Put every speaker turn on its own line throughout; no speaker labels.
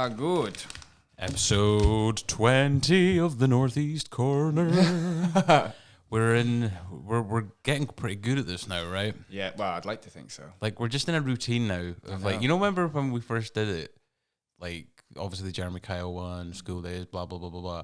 Ah, good.
Episode 20 of the Northeast Corner. We're getting pretty good at this now, right?
Yeah, well, I'd like to think so.
Like, we're just in a routine now of like, remember when we first did it? Like, obviously the Jeremy Kyle one, school days, blah, blah, blah, blah, blah.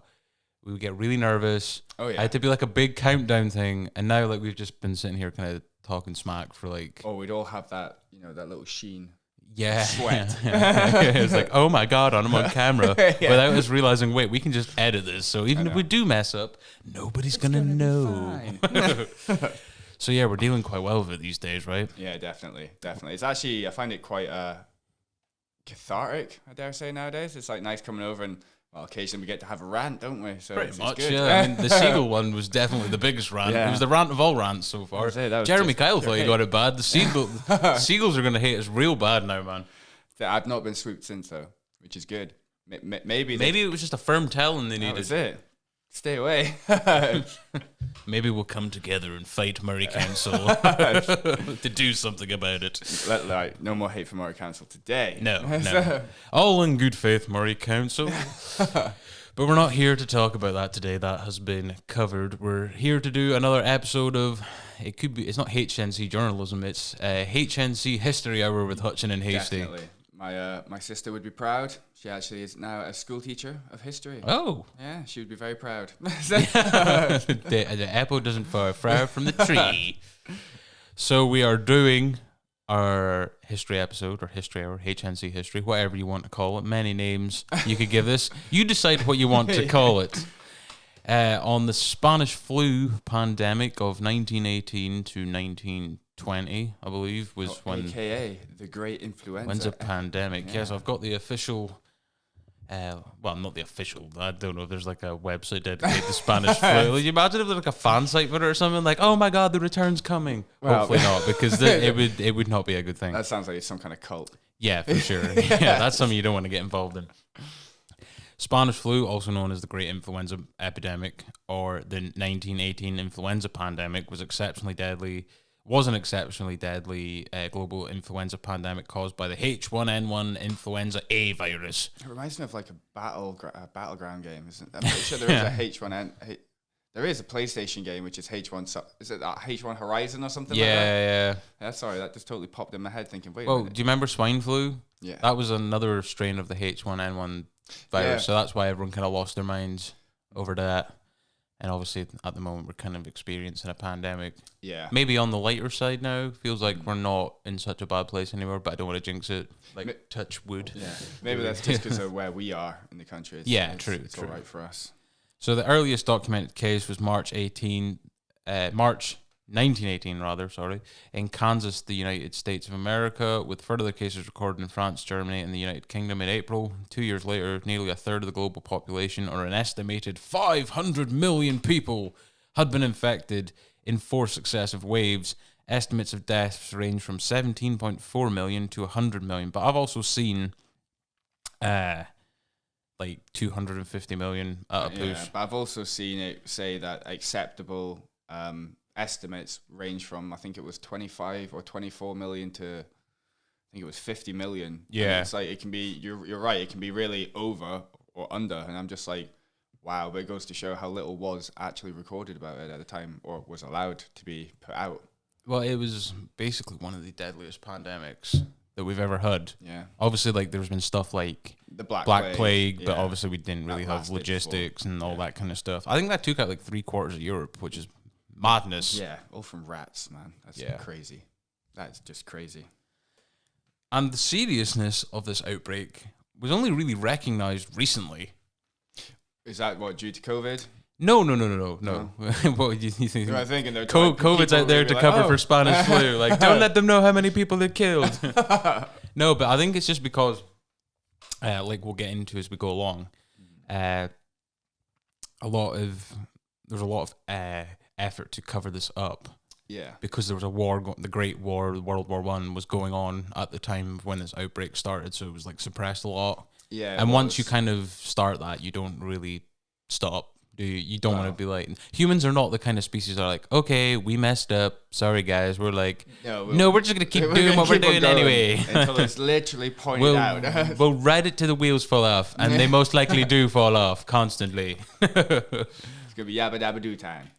We would get really nervous.
Oh, yeah.
I had to be like a big countdown thing. And now, like, we've just been sitting here kind of talking smack for like...
Oh, we'd all have that, that little sheen.
Yeah.
Sweat.
It's like, oh my God, I'm on camera. Without us realizing, wait, we can just edit this. So even if we do mess up, nobody's going to know. So yeah, we're dealing quite well with it these days, right?
Yeah, definitely. It's actually, I find it quite cathartic, I dare say, nowadays. It's like nice coming over and, well, occasionally we get to have a rant, don't we? So
pretty much,
good.
yeah. I mean, the Seagull one was definitely the biggest rant.
Yeah.
It was the rant of all rants so far. Jeremy Kyle thought he got it bad. The Seagulls are going to hate us real bad now, man.
I've not been swooped since, though, which is good. Maybe
it was just a firm telling they needed.
That was it. Stay away.
Maybe we'll come together and fight Murray Council to do something about it.
No more hate for Murray Council today.
No. All in good faith, Murray Council. But we're not here to talk about that today. That has been covered. We're here to do another episode of... It's not HNC journalism. It's HNC History Hour with Hutcheon and Hastie.
Definitely. My sister would be proud. She actually is now a school teacher of history.
Oh.
Yeah, she would be very proud.
The apple doesn't fall far from the tree. So we are doing our history episode, or history hour, HNC History, whatever you want to call it. Many names you could give this. You decide what you want to call it. On the Spanish flu pandemic of 1918 to 1920, I believe, was when...
AKA the Great Influenza.
When's a pandemic? Yeah. Yes, I've got the official... well, not the official. I don't know if there's like a website dedicated to Spanish flu. Like, you imagine if there's like a fan site for it or something, like, oh my God, the return's coming. Well, hopefully not, because it would not be a good thing.
That sounds like it's some kind of cult.
Yeah, for sure. Yeah, that's something you don't want to get involved in. Spanish flu, also known as the Great Influenza Epidemic or the 1918 influenza pandemic, was an exceptionally deadly global influenza pandemic caused by the H1N1 influenza A virus.
It reminds me of like a battleground game, isn't it? I'm pretty sure there is a H1N. There is a PlayStation game which is H1. Is it H1 Horizon or something?
Yeah.
Sorry, that just totally popped in my head. Thinking, wait.
Well, do you remember swine flu?
Yeah,
that was another strain of the H1N1 virus. Yeah. So that's why everyone kind of lost their minds over that. And obviously, at the moment, we're kind of experiencing a pandemic.
Yeah.
Maybe on the lighter side now. Feels like we're not in such a bad place anymore, but I don't want to jinx it. Like, touch wood.
Yeah. Maybe that's just because of where we are in the country.
True.
It's all right for us.
So the earliest documented case was March 1918, in Kansas, the United States of America, with further cases recorded in France, Germany, and the United Kingdom in April. 2 years later, nearly a third of the global population, or an estimated 500 million people, had been infected in 4 successive waves. Estimates of deaths range from 17.4 million to 100 million. But I've also seen like 250 million at a push.
Yeah, but I've also seen it say that acceptable estimates range from, I think it was 25 or 24 million to, I think it was 50 million.
Yeah.
And it's like, it can be, you're right, it can be really over or under. And I'm just like, wow, but it goes to show how little was actually recorded about it at the time, or was allowed to be put out.
Well, it was basically one of the deadliest pandemics that we've ever had.
Yeah.
Obviously, like, there's been stuff like
the Black
Plague,
yeah.
but obviously we didn't really have logistics and all that kind of stuff. I think that took out like 3/4 of Europe, which is madness.
Yeah, all from rats, man. That's crazy. That's just crazy.
And the seriousness of this outbreak was only really recognized recently.
Is that what, due to COVID?
No. What do you think?
I think
COVID's out there to cover for Spanish flu. Like, don't let them know how many people it killed. No, but I think it's just because, like we'll get into as we go along, there's a lot of effort to cover this up.
Yeah.
Because there was a war, the Great War, World War I was going on at the time when this outbreak started, so it was like suppressed a lot.
Yeah.
And once you kind of start that, you don't really stop do you? You don't want to be like, humans are not the kind of species that are like, okay, we messed up. Sorry, guys. We're like, no, we're just going to keep doing what we're doing anyway.
Until it's literally pointed out.
We'll ride it till the wheels fall off. And they most likely do fall off constantly.
It's going to be yabba dabba doo time.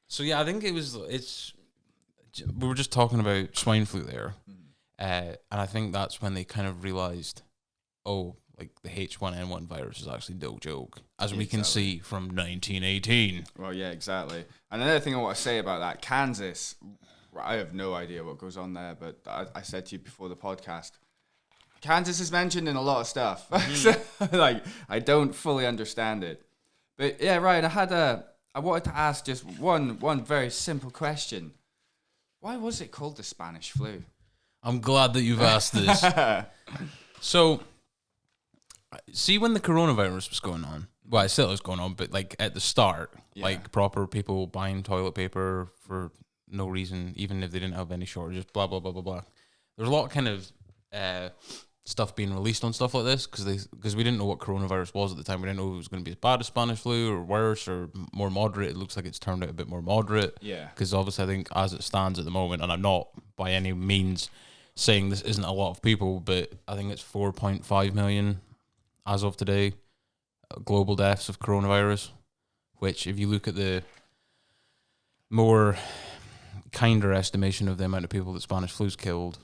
So yeah, I think we were just talking about swine flu there. And I think that's when they kind of realized, oh, like the H1N1 virus is actually no joke, as we can see from 1918.
Well, yeah, exactly. And another thing I want to say about that, Kansas, I have no idea what goes on there, but I said to you before the podcast, Kansas is mentioned in a lot of stuff. Like, I don't fully understand it. But yeah, Ryan, I wanted to ask just one very simple question. Why was it called the Spanish flu?
I'm glad that you've asked this. So, see, when the coronavirus was going on, well, it still is going on, but like at the start, like proper people buying toilet paper for no reason, even if they didn't have any shortages, blah, blah, blah, blah, blah. There's a lot of kind of stuff being released on stuff like this because we didn't know what coronavirus was at the time. We didn't know if it was going to be as bad as Spanish flu or worse or more moderate. It looks like it's turned out a bit more moderate. Yeah. Because obviously I think as it stands at the moment, and I'm not by any means saying this isn't a lot of people, but I think it's 4.5 million as of today global deaths of coronavirus, which if you look at the more kinder estimation of the amount of people that Spanish flu's killed,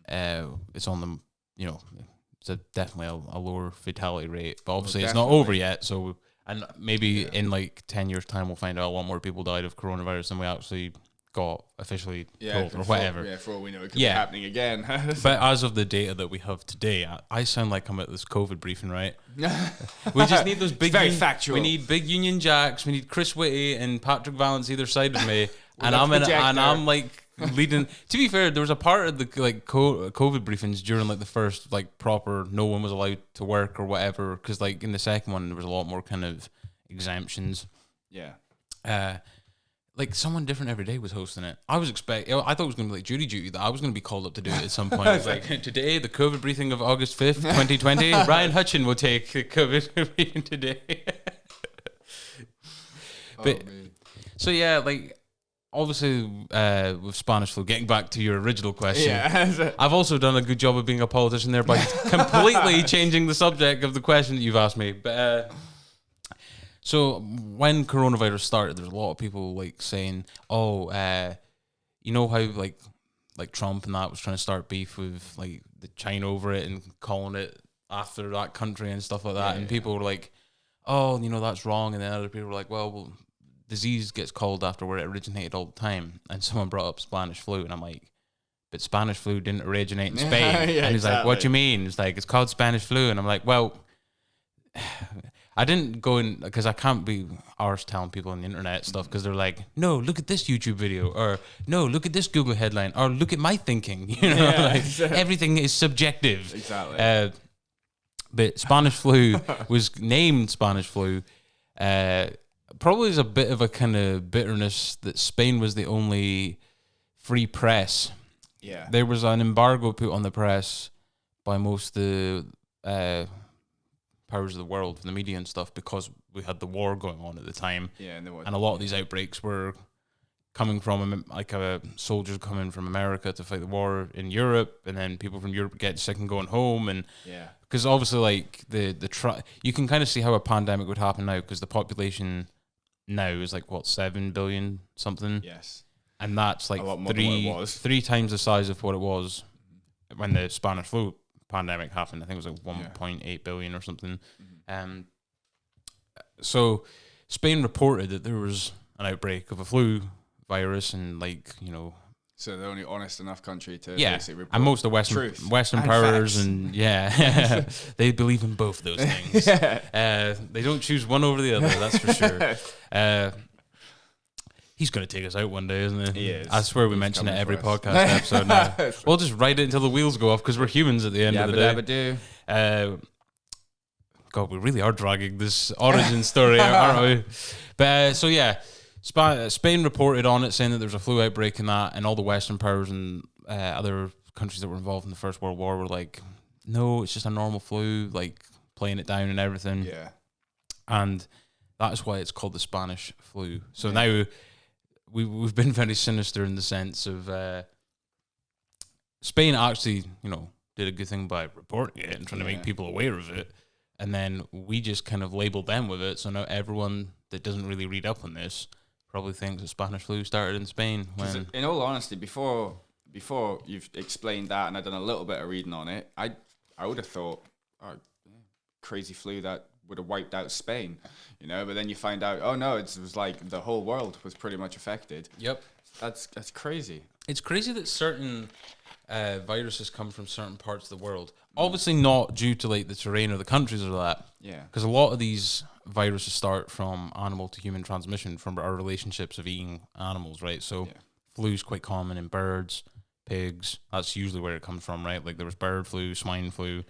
it's on them, it's definitely a lower fatality rate, but obviously it's not over yet. So, and maybe in like 10 years time, we'll find out a lot more people died of coronavirus than we actually got officially told or whatever.
For all we know, it could be happening again.
But as of the data that we have today, I sound like I'm at this COVID briefing, right? We just need those big,
very factual.
We need big Union Jacks. We need Chris Whitty and Patrick Vallance either side of me, and I'm like leading. To be fair, there was a part of the like COVID briefings during like the first like proper no one was allowed to work or whatever, because like in the second one there was a lot more kind of exemptions. Yeah. Like someone different every day was hosting it. I thought it was going to be like jury duty, that I was going to be called up to do it at some point. It's like, today, the COVID briefing of August 5th, 2020, Ryan Hutcheon will take the COVID briefing today. So yeah, like, obviously, with Spanish flu, getting back to your original question, I've also done a good job of being a politician there by completely changing the subject of the question that you've asked me. But so when coronavirus started, there's a lot of people like saying, "Oh, you know how like Trump and that was trying to start beef with like the China over it and calling it after that country and stuff like that." And people were like, "Oh, that's wrong." And then other people were like, "Well, disease gets called after where it originated all the time." And someone brought up Spanish flu, and I'm like, "But Spanish flu didn't originate in Spain." And he's like, "What do you mean?" It's like, "It's called Spanish flu." And I'm like, "Well, I didn't go in because I can't be arse telling people on the internet stuff because they're like, no, look at this YouTube video, or no, look at this Google headline, or look at my thinking." Everything is subjective.
Exactly.
But Spanish flu was named Spanish flu. Probably is a bit of a kind of bitterness that Spain was the only free press. Yeah. There was an embargo put on the press by most of the powers of the world, the media and stuff, because we had the war going on at the time. Yeah, and a lot of these outbreaks were coming from like soldiers coming from America to fight the war in Europe, and then people from Europe get sick and going home, and because obviously like you can kind of see how a pandemic would happen now because the population now is like 7 billion something. Yes, and that's like three times the size of what it was when the Spanish flu pandemic happened. I think it was like 1.8 billion or something. So Spain reported that there was an outbreak of a flu virus, and
so they're only honest enough country to basically report,
and most of the Western powers facts. And they believe in both those things. They don't choose one over the other, that's for sure. He's going to take us out one day, isn't he? He is. I swear we mention it every podcast episode now. We'll just write it until the wheels go off because we're humans at the end of the day. God, we really are dragging this origin story out, aren't we? But Spain reported on it, saying that there was a flu outbreak and that, and all the Western powers and other countries that were involved in the First World War were like, no, it's just a normal flu. Like, playing it down and everything.
Yeah.
And that is why it's called the Spanish flu. So now we've been very sinister in the sense of Spain actually, did a good thing by reporting it and trying to make people aware of it. And then we just kind of labeled them with it. So now everyone that doesn't really read up on this probably thinks the Spanish flu started in Spain. When,
in all honesty, before you've explained that and I've done a little bit of reading on it, I would have thought, crazy flu that would have wiped out Spain, But then you find out, oh no, it was like the whole world was pretty much affected.
Yep,
that's crazy.
It's crazy that certain viruses come from certain parts of the world. Obviously, not due to like the terrain or the countries or that.
Yeah,
because a lot of these viruses start from animal to human transmission from our relationships of eating animals, right? So, flu's quite common in birds, pigs. That's usually where it comes from, right? Like there was bird flu, swine flu.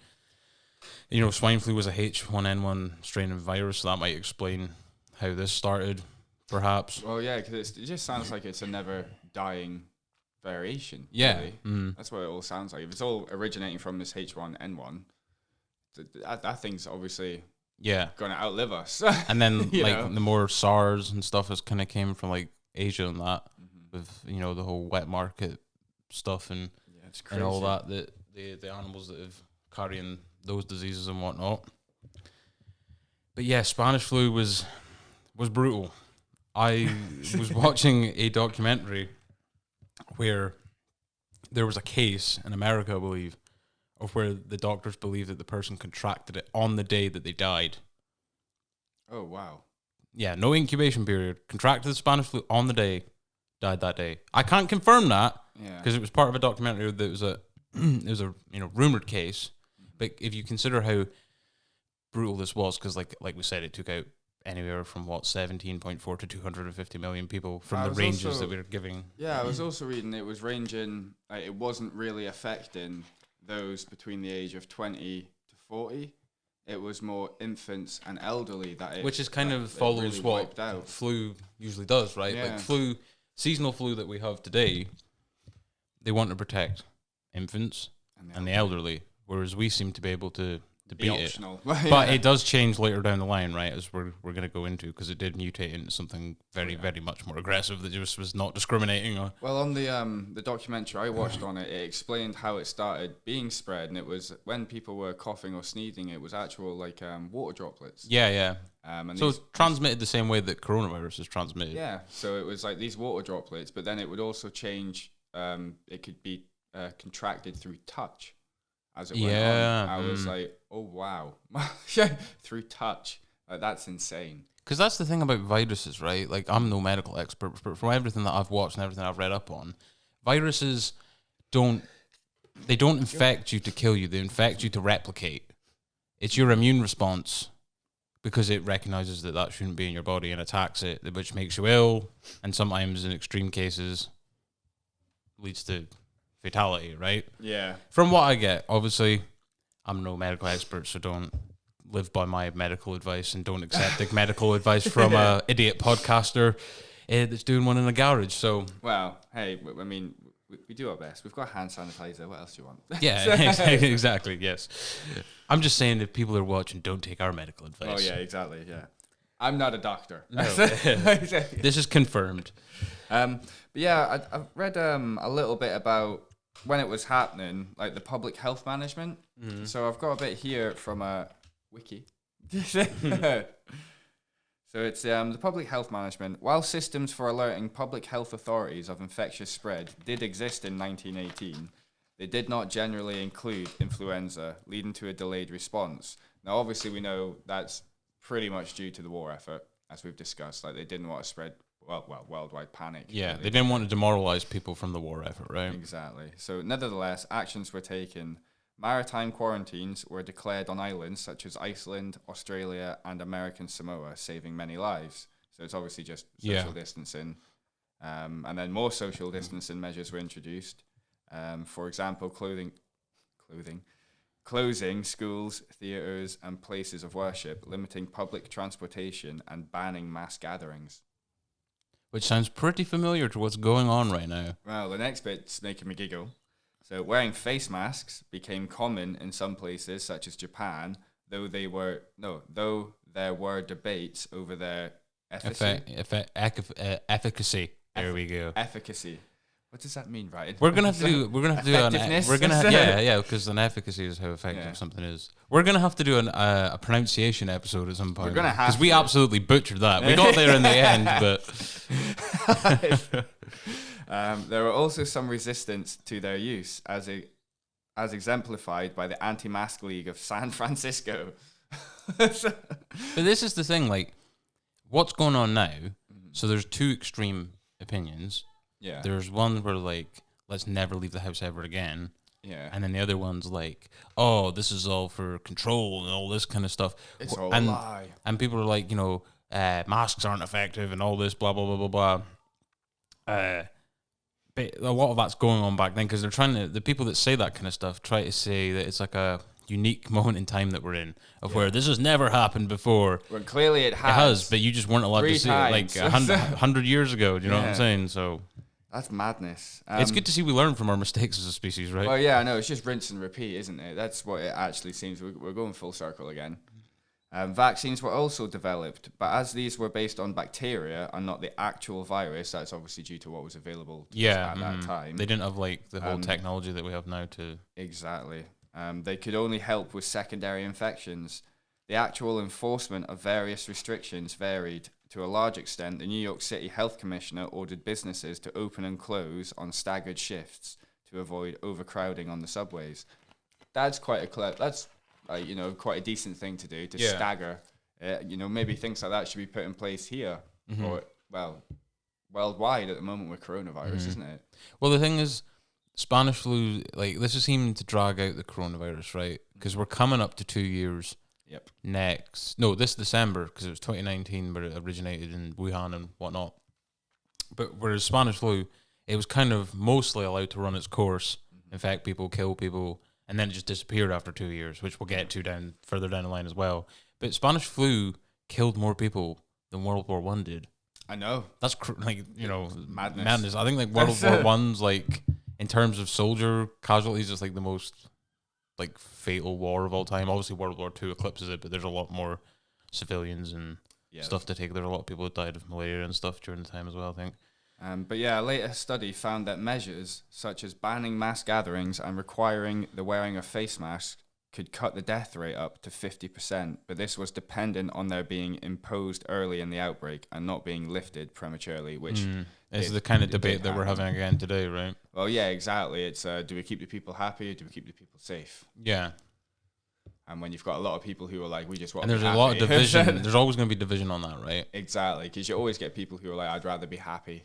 Swine flu was a H1N1 strain of virus, so that might explain how this started, perhaps.
Well, yeah, because it just sounds like it's a never dying variation.
Yeah.
Really. That's what it all sounds like. If it's all originating from this H1N1, that thing's obviously going to outlive us.
And then the more SARS and stuff has kind of came from like Asia and that, with the whole wet market stuff and all that the animals that have carrying those diseases and whatnot. But yeah, Spanish flu was brutal. I was watching a documentary where there was a case in America, I believe, of where the doctors believe that the person contracted it on the day that they died.
Oh, wow.
Yeah, no incubation period. Contracted the Spanish flu on the day, died that day. I can't confirm that because it was part of a documentary that was it was a rumored case. But if you consider how brutal this was, because like we said, it took out anywhere from 17.4 to 250 million people from the ranges that we were giving.
Yeah, I was also reading it was ranging. It wasn't really affecting those between the age of 20 to 40. It was more infants and elderly which is
kind of follows really what flu usually does, right?
Yeah.
Like seasonal flu that we have today, they want to protect infants and the elderly, whereas we seem to be able to beat it. But it does change later down the line, right, as we're going to go into, because it did mutate into something very, very much more aggressive that just was not discriminating.
Well, on the documentary I watched on it, it explained how it started being spread, and it was when people were coughing or sneezing, it was actual like water droplets.
Yeah. And so it's transmitted the same way that coronavirus is transmitted.
Yeah, so it was like these water droplets, but then it would also change. It could be contracted through touch. As it went on, I was like, "Oh wow!" Through touch, that's insane.
Because that's the thing about viruses, right? Like, I'm no medical expert, but from everything that I've watched and everything I've read up on, viruses don't infect you to kill you; they infect you to replicate. It's your immune response because it recognizes that shouldn't be in your body and attacks it, which makes you ill, and sometimes in extreme cases leads to fatality, right?
Yeah.
From what I get, obviously, I'm no medical expert, so don't live by my medical advice and don't accept the medical advice from a idiot podcaster that's doing one in a garage. So,
well, hey, I mean, we do our best. We've got hand sanitizer. What else do you want?
Yeah, exactly. Yes, I'm just saying if people are watching, don't take our medical advice.
Oh yeah, exactly. Yeah, I'm not a doctor.
No, this is confirmed.
But yeah, I read a little bit about when it was happening, like the public health management. So I've got a bit here from a wiki. So it's the public health management. While systems for alerting public health authorities of infectious spread did exist in 1918, they did not generally include influenza, leading to a delayed response. Now, obviously, we know that's pretty much due to the war effort, as we've discussed. Like, they didn't want to spread worldwide panic.
Yeah, really. They didn't want to demoralize people from the war effort, right?
Exactly. So, nevertheless, actions were taken. Maritime quarantines were declared on islands such as Iceland, Australia, and American Samoa, saving many lives. So it's obviously just social distancing. And then more social distancing measures were introduced. For example, closing schools, theatres, and places of worship, limiting public transportation, and banning mass gatherings.
Which sounds pretty familiar to what's going on right now.
Well, the next bit's making me giggle. So wearing face masks became common in some places, such as Japan, though there were debates over their
efficacy. There we go.
Efficacy. What does that mean, Ryan?
We're gonna have to do. We're gonna have to do because an efficacy is how effective something is. We're gonna have to do a pronunciation episode at some point.
We're gonna have
because we absolutely butchered that. We got there in the end, but
there were also some resistance to their use, as exemplified by the Anti-Mask League of San Francisco.
But this is the thing, like, what's going on now? So there's two extreme opinions.
Yeah.
There's one where, like, let's never leave the house ever again.
Yeah.
And then the other one's like, oh, this is all for control and all this kind of stuff.
It's all a lie.
And people are like, masks aren't effective and all this, blah, blah, blah, blah, blah. But a lot of that's going on back then because they're trying to, the people that say that kind of stuff try to say that it's like a unique moment in time that we're in of where this has never happened before.
Well, clearly it has.
It has, but you just weren't allowed to see
times.
it like 100 years ago. Do you know what I'm saying? So
that's madness.
It's good to see we learn from our mistakes as a species, right?
Well, yeah, I know. It's just rinse and repeat, isn't it? That's what it actually seems. We're going full circle again. Vaccines were also developed, but as these were based on bacteria and not the actual virus, that's obviously due to what was available at that time.
They didn't have like the whole technology that we have now to...
Exactly. They could only help with secondary infections. The actual enforcement of various restrictions varied. To a large extent, the New York City Health Commissioner ordered businesses to open and close on staggered shifts to avoid overcrowding on the subways. That's quite quite a decent thing to do, to stagger. Maybe things like that should be put in place here, or, worldwide at the moment with coronavirus, isn't it?
Well, the thing is, Spanish flu, like, this is seeming to drag out the coronavirus, right? Because we're coming up to 2 years.
Yep.
This December, because it was 2019, but it originated in Wuhan and whatnot. But whereas Spanish flu, it was kind of mostly allowed to run its course, infect people, kill people, and then it just disappeared after 2 years, which we'll get to further down the line as well. But Spanish flu killed more people than World War I did.
I know.
That's
madness.
I think like World War I's like, in terms of soldier casualties, it's like the most like fatal war of all time. Obviously World War II eclipses it, but there's a lot more civilians and stuff to take. There's a lot of people who died of malaria and stuff during the time as well, I think.
A later study found that measures such as banning mass gatherings and requiring the wearing of face masks could cut the death rate up to 50%, but this was dependent on their being imposed early in the outbreak and not being lifted prematurely, which
is the kind of debate that we're having again today, right?
Well, yeah, exactly. It's do we keep the people happy or do we keep the people safe?
Yeah.
And when you've got a lot of people who are like, we just want
to be happy. And there's a lot of division. There's always going to be division on that, right?
Exactly, because you always get people who are like, I'd rather be happy.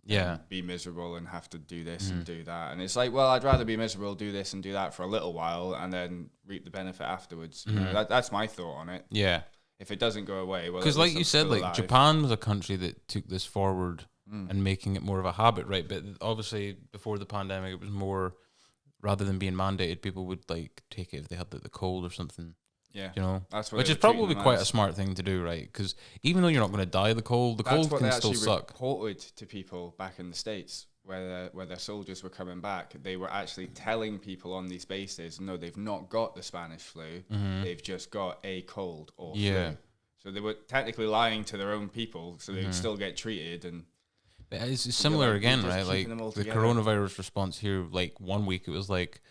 Yeah.
Be miserable and have to do this and do that. And it's like, well, I'd rather be miserable, do this and do that for a little while and then reap the benefit afterwards. You know, that's my thought on it.
Yeah.
If it doesn't go away, well,
because like you said, like alive. Japan was a country that took this forward and making it more of a habit, right? But obviously before the pandemic, it was more, rather than being mandated, people would like take it if they had like, the cold or something.
Yeah,
you know,
that's what
which is probably quite a smart thing to do, right? Because even though you're not going to die of the cold can still suck.
Reported to people back in the States where their soldiers were coming back, they were actually telling people on these bases, no, they've not got the Spanish flu, they've just got a cold or flu. So they were technically lying to their own people, so they'd still get treated. And
it's similar again, right? Like the coronavirus response here, like 1 week it was like,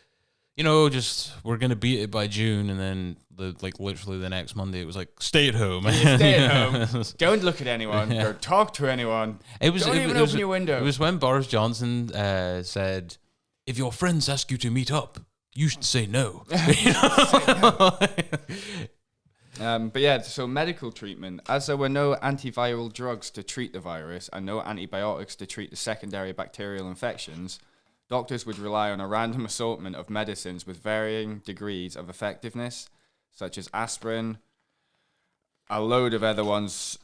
just we're gonna beat it by June, and then literally the next Monday it was like stay at home.
Stay at home. Don't look at anyone. Don't talk to anyone. Don't even open your window.
It was when Boris Johnson said, "If your friends ask you to meet up, you should say no."
So medical treatment, as there were no antiviral drugs to treat the virus and no antibiotics to treat the secondary bacterial infections, doctors would rely on a random assortment of medicines with varying degrees of effectiveness, such as aspirin, a load of other ones,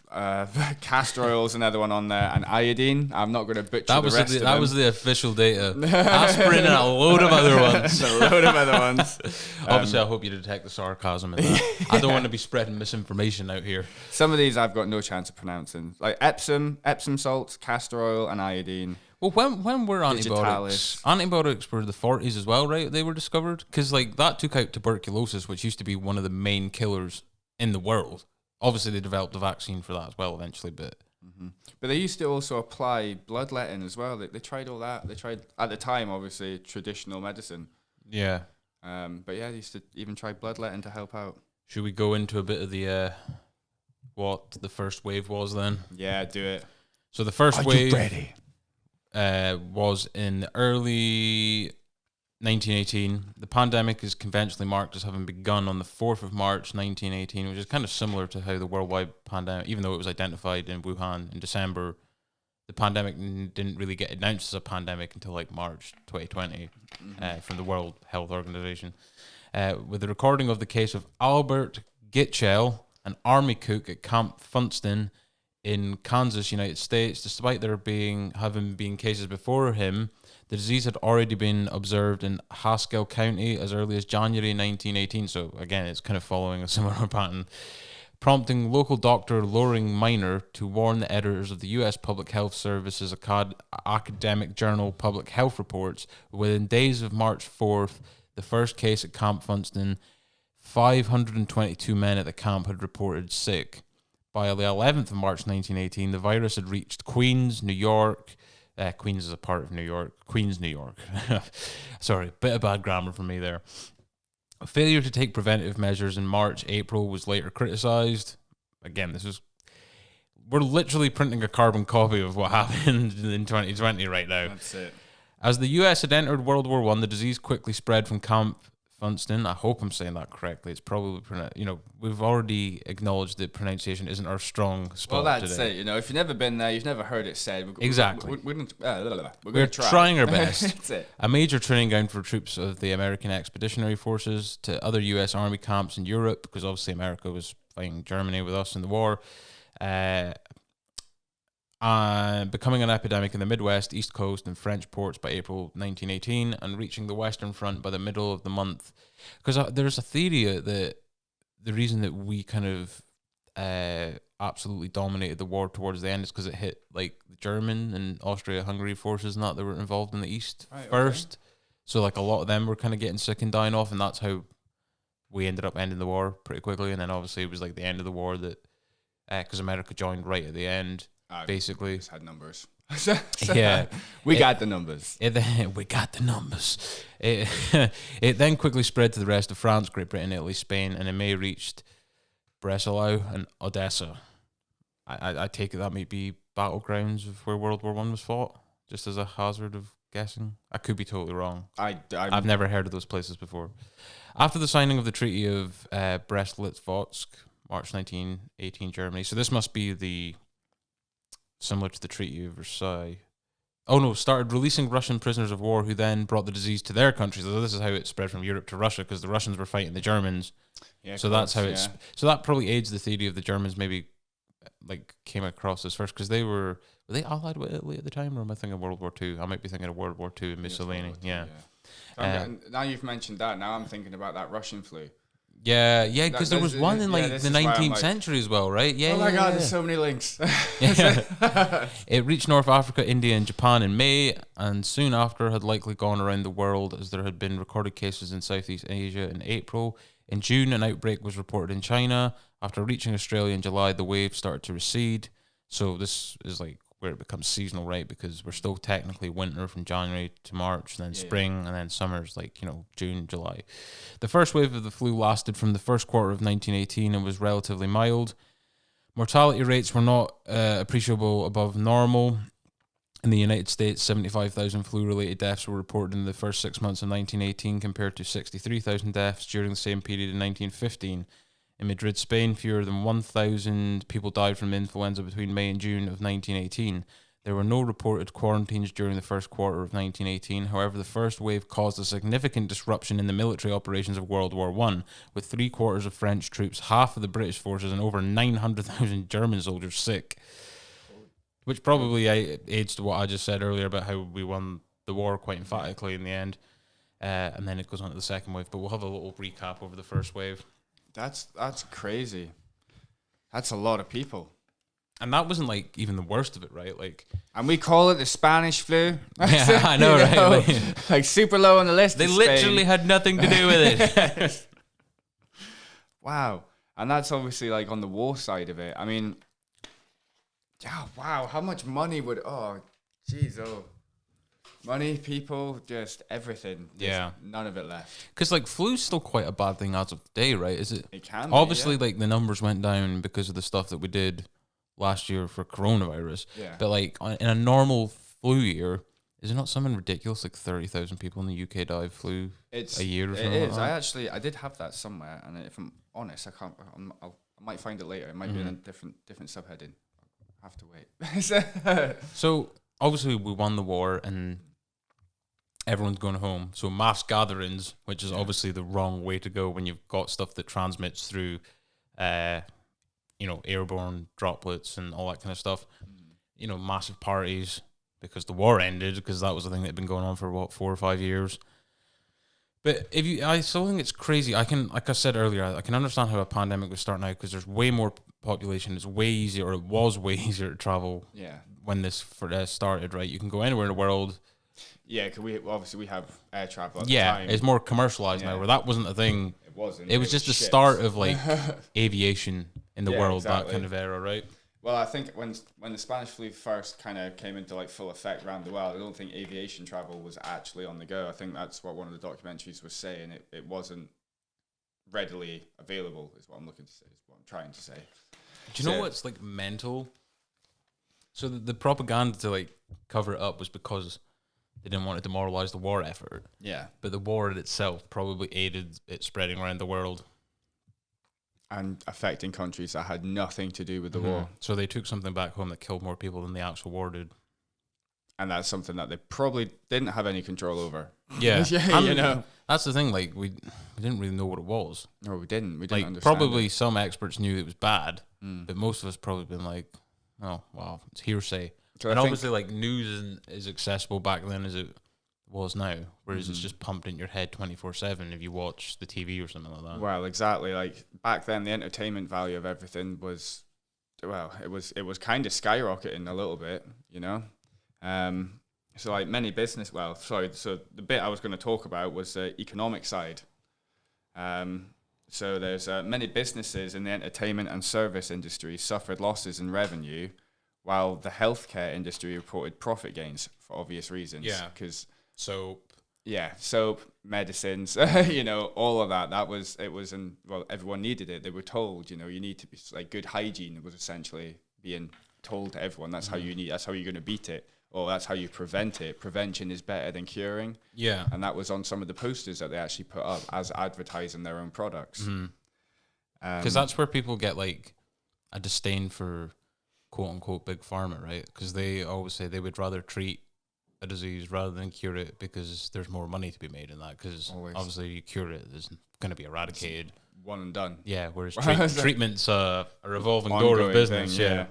castor oil's another one on there, and iodine. I'm not going to butcher the rest of them.
That was the official data. Aspirin and a load of other ones. Obviously, I hope you detect the sarcasm in that. I don't want to be spreading misinformation out here.
Some of these I've got no chance of pronouncing. Like Epsom salts, castor oil, and iodine.
Well, when were antibiotics?
Digitalis.
Antibiotics were the 40s as well, right? They were discovered because like that took out tuberculosis, which used to be one of the main killers in the world. Obviously, they developed a vaccine for that as well eventually, but
But they used to also apply bloodletting as well. They tried all that. They tried at the time, obviously, traditional medicine.
yeah.
But yeah, they used to even try bloodletting to help out.
Should we go into a bit of the what the first wave was then?
Yeah, do it.
So the first
Are
wave
you ready?
Was in the early 1918. The pandemic is conventionally marked as having begun on the 4th of March 1918, which is kind of similar to how the worldwide pandemic, even though it was identified in Wuhan in December, the pandemic didn't really get announced as a pandemic until like March 2020 from the World Health Organization. With the recording of the case of Albert Gitchell, an army cook at Camp Funston in Kansas, United States. Despite there having been cases before him, the disease had already been observed in Haskell County as early as January 1918. So again, it's kind of following a similar pattern, prompting local doctor Loring Minor to warn the editors of the U.S. Public Health Service's academic journal Public Health Reports. Within days of March 4th, the first case at Camp Funston, 522 men at the camp had reported sick. By the 11th of March 1918, the virus had reached Queens, New York. Queens is a part of New York. Queens, New York. Sorry, bit of bad grammar from me there. A failure to take preventive measures in March, April was later criticized. Again, we're literally printing a carbon copy of what happened in 2020 right now.
That's it.
As the US had entered World War I, the disease quickly spread from Camp Funston. I hope I'm saying that correctly. It's probably, we've already acknowledged that pronunciation isn't our strong spot.
Well, that's
today.
it. If you've never been there, you've never heard it said.
Exactly.
We're
trying our best.
That's it.
A major training ground for troops of the American Expeditionary Forces to other U.S. Army camps in Europe, because obviously America was fighting Germany with us in the war. Becoming an epidemic in the Midwest, East Coast, and French ports by April 1918, and reaching the Western Front by the middle of the month. Because there's a theory that the reason that we kind of absolutely dominated the war towards the end is because it hit like the German and Austria-Hungary forces and that were involved in the East first. Okay. So like a lot of them were kind of getting sick and dying off, and that's how we ended up ending the war pretty quickly. And then obviously it was like the end of the war that because America joined right at the end. Basically,
just had numbers.
Yeah,
we got the numbers.
We got the numbers. It then quickly spread to the rest of France, Great Britain, Italy, Spain, and in May reached Breslau and Odessa. I take it that might be battlegrounds of where World War I was fought, just as a hazard of guessing. I could be totally wrong. I've never heard of those places before. After the signing of the Treaty of Brest-Litovsk, March 1918, Germany. So this must be similar to the Treaty of Versailles. Oh no, started releasing Russian prisoners of war who then brought the disease to their countries. So this is how it spread from Europe to Russia, because the Russians were fighting the Germans. Yeah, so that's how it's. So that probably aids the theory of the Germans maybe like came across this first, because were they allied with Italy at the time, or am I thinking of World War II? I might be thinking of World War II and Mussolini. Yeah.
Now you've mentioned that. Now I'm thinking about that Russian flu.
Yeah, because there was one in like the 19th century as well, right? Yeah.
Oh my God, there's so many links.
It reached North Africa, India, and Japan in May, and soon after had likely gone around the world, as there had been recorded cases in Southeast Asia in April. In June, an outbreak was reported in China. After reaching Australia in July, the wave started to recede. So this is like where it becomes seasonal, right? Because we're still technically winter from January to March, and then spring, and then summer's like, June, July. The first wave of the flu lasted from the first quarter of 1918 and was relatively mild. Mortality rates were not appreciable above normal. In the United States, 75,000 flu-related deaths were reported in the first 6 months of 1918 compared to 63,000 deaths during the same period in 1915. In Madrid, Spain, fewer than 1,000 people died from influenza between May and June of 1918. There were no reported quarantines during the first quarter of 1918. However, the first wave caused a significant disruption in the military operations of World War I, with 3/4 of French troops, half of the British forces, and over 900,000 German soldiers sick. Which probably aids to what I just said earlier about how we won the war quite emphatically in the end. And then it goes on to the second wave. But we'll have a little recap over the first wave.
That's crazy. That's a lot of people.
And that wasn't like even the worst of it, right? Like,
and we call it the Spanish flu.
yeah, I know, right?
Like super low on the list.
They literally had nothing to do with it.
Wow. And that's obviously like on the war side of it. I mean, yeah, wow. How much money would, money, people, just everything. Just none of it left.
Because like flu's still quite a bad thing as of today, right? Is it?
It can
Obviously,
be,
like the numbers went down because of the stuff that we did last year for coronavirus.
Yeah.
But like in a normal flu year, is it not something ridiculous? Like 30,000 people in the UK die of flu a year or something.
It is.
Like that?
I did have that somewhere, and if I'm honest, I might find it later. It might be in a different subheading. I'll have to wait.
So obviously we won the war and everyone's going home. So mass gatherings, which is obviously the wrong way to go when you've got stuff that transmits through, airborne droplets and all that kind of stuff. You know, massive parties because the war ended, because that was the thing that had been going on for 4 or 5 years. But I still think it's crazy. Like I said earlier, I can understand how a pandemic would start now because there's way more population. It's way easier, or it was way easier to travel.
Yeah.
When this started, right? You can go anywhere in the world.
Yeah, because we have air travel at the time.
It's more commercialized now, where that wasn't a thing.
It wasn't.
It was just the start of like aviation in the world, exactly. That kind of era, right?
Well, I think when the Spanish flu first kind of came into like full effect around the world, I don't think aviation travel was actually on the go. I think that's what one of the documentaries was saying. It wasn't readily available, is what I'm looking to say, is what I'm trying to say.
Do you know what's like mental? So the propaganda to like cover it up was because they didn't want to demoralize the war effort.
Yeah.
But the war in itself probably aided it spreading around the world.
And affecting countries that had nothing to do with the war.
So they took something back home that killed more people than the actual war did.
And that's something that they probably didn't have any control over.
Yeah.
Yeah,
that's the thing, like, we didn't really know what it was.
No, we didn't. We didn't
like,
understand
probably
it.
some experts knew it was bad, but most of us probably been like, oh, wow, it's hearsay. So and obviously, like, news isn't as accessible back then as it was now, whereas it's just pumped in your head 24/7 if you watch the TV or something like that.
Well, exactly. Like back then, the entertainment value of everything was, it was kind of skyrocketing a little bit, you know. So like many business. Well, sorry. So the bit I was going to talk about was the economic side. So there's many businesses in the entertainment and service industry suffered losses in revenue, while the healthcare industry reported profit gains for obvious reasons.
Yeah,
because
soap,
medicines, you know, all of that. And everyone needed it. They were told, you know, you need to be like good hygiene was essentially being told to everyone. That's how that's how you're going to beat it, or that's how you prevent it. Prevention is better than curing. Yeah, and that was on some of the posters that they actually put up as advertising their own products.
Because that's where people get like a disdain for quote unquote big pharma, right? Because they always say they would rather treat a disease rather than cure it because there's more money to be made in that. Because obviously, you cure it, it's going to be eradicated.
It's one and done.
Yeah, whereas treatment's a revolving door of business. Thing,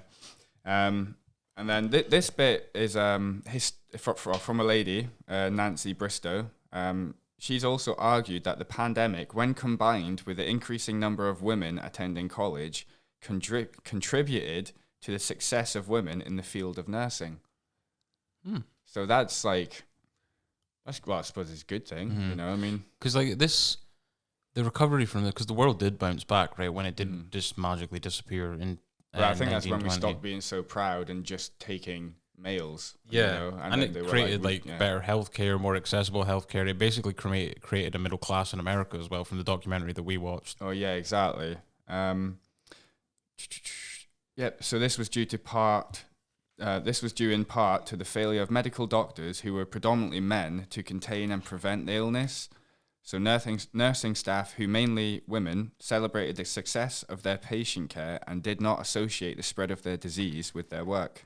and then this bit is from a lady, Nancy Bristow. She's also argued that the pandemic, when combined with the increasing number of women attending college, contributed to the success of women in the field of nursing. So that's like, I suppose it's a good thing, you know what I mean?
Because like the recovery from because the world did bounce back, right, when it didn't just magically disappear in
But I think that's when we stopped being so proud and just taking males.
Yeah,
you know,
and it created better healthcare, more accessible healthcare. It basically created a middle class in America as well from the documentary that we watched.
Oh yeah, exactly. So this was due in part to the failure of medical doctors, who were predominantly men, to contain and prevent the illness. So nursing staff, who mainly women, celebrated the success of their patient care and did not associate the spread of their disease with their work.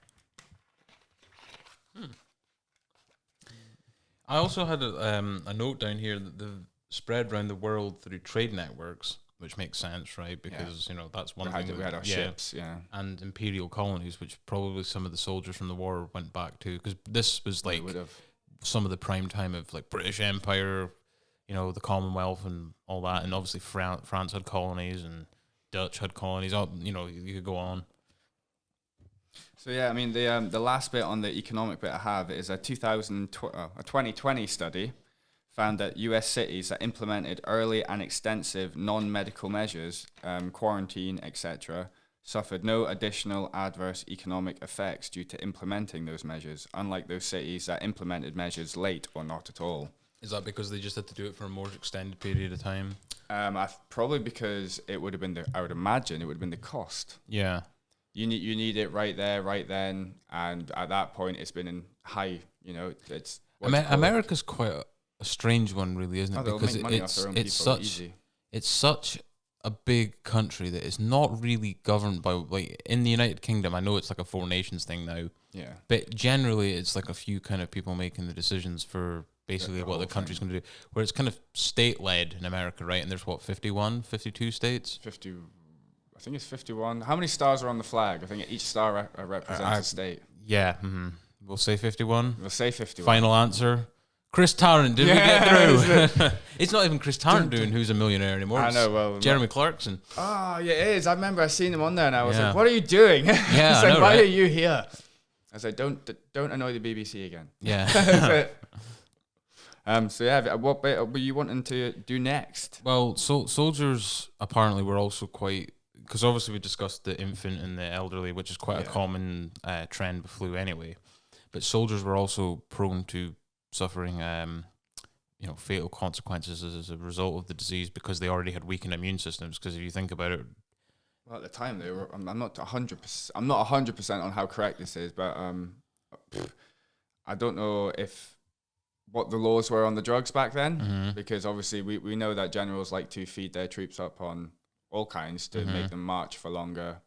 I also had a note down here that the spread around the world through trade networks, which makes sense, right? Because, you know, that's one thing.
We had our ships,
and imperial colonies, which probably some of the soldiers from the war went back to. Because this was like some of the prime time of like British Empire, you know, the Commonwealth and all that. And obviously France had colonies and Dutch had colonies. All, you know, you could go on.
So yeah, I mean the last bit on the economic bit I have is a 2020 study found that U.S. cities that implemented early and extensive non-medical measures, quarantine, etc., suffered no additional adverse economic effects due to implementing those measures, unlike those cities that implemented measures late or not at all.
Is that because they just had to do it for a more extended period of time?
Probably because it would have been I would imagine it would have been the cost.
Yeah.
You need it right there, right then, and at that point, it's been in high. It's
America's quite a strange one, really, isn't it?
Because
it's such a big country that it's not really governed by, like, in the United Kingdom. I know it's like a four nations thing now.
Yeah.
But generally, it's like a few kind of people making the decisions for basically what the country's going to do. Where it's kind of state led in America, right? And there's 52 states.
50. I think it's 51. How many stars are on the flag? I think each star represents a state.
Yeah. Mm-hmm. We'll say 51.
We'll say 51.
Final answer. Chris Tarrant, did we get through? It's not even Chris Tarrant doing Who's a Millionaire anymore.
I know, well...
Jeremy Clarkson.
Oh, yeah, it is. I remember I seen him on there and I was like, what are you doing?
Yeah,
like, why are you here? I was like, don't annoy the BBC again.
Yeah.
So yeah, what bit were you wanting to do next?
Well, soldiers apparently were also quite... Because obviously we discussed the infant and the elderly, which is quite a common trend with flu anyway. But soldiers were also prone to suffering, fatal consequences as a result of the disease because they already had weakened immune systems. Because if you think about it,
well, at the time they were. I'm not 100%. I'm not 100% on how correct this is, but I don't know what the laws were on the drugs back then, because obviously we know that generals like to feed their troops up on all kinds to make them march for longer,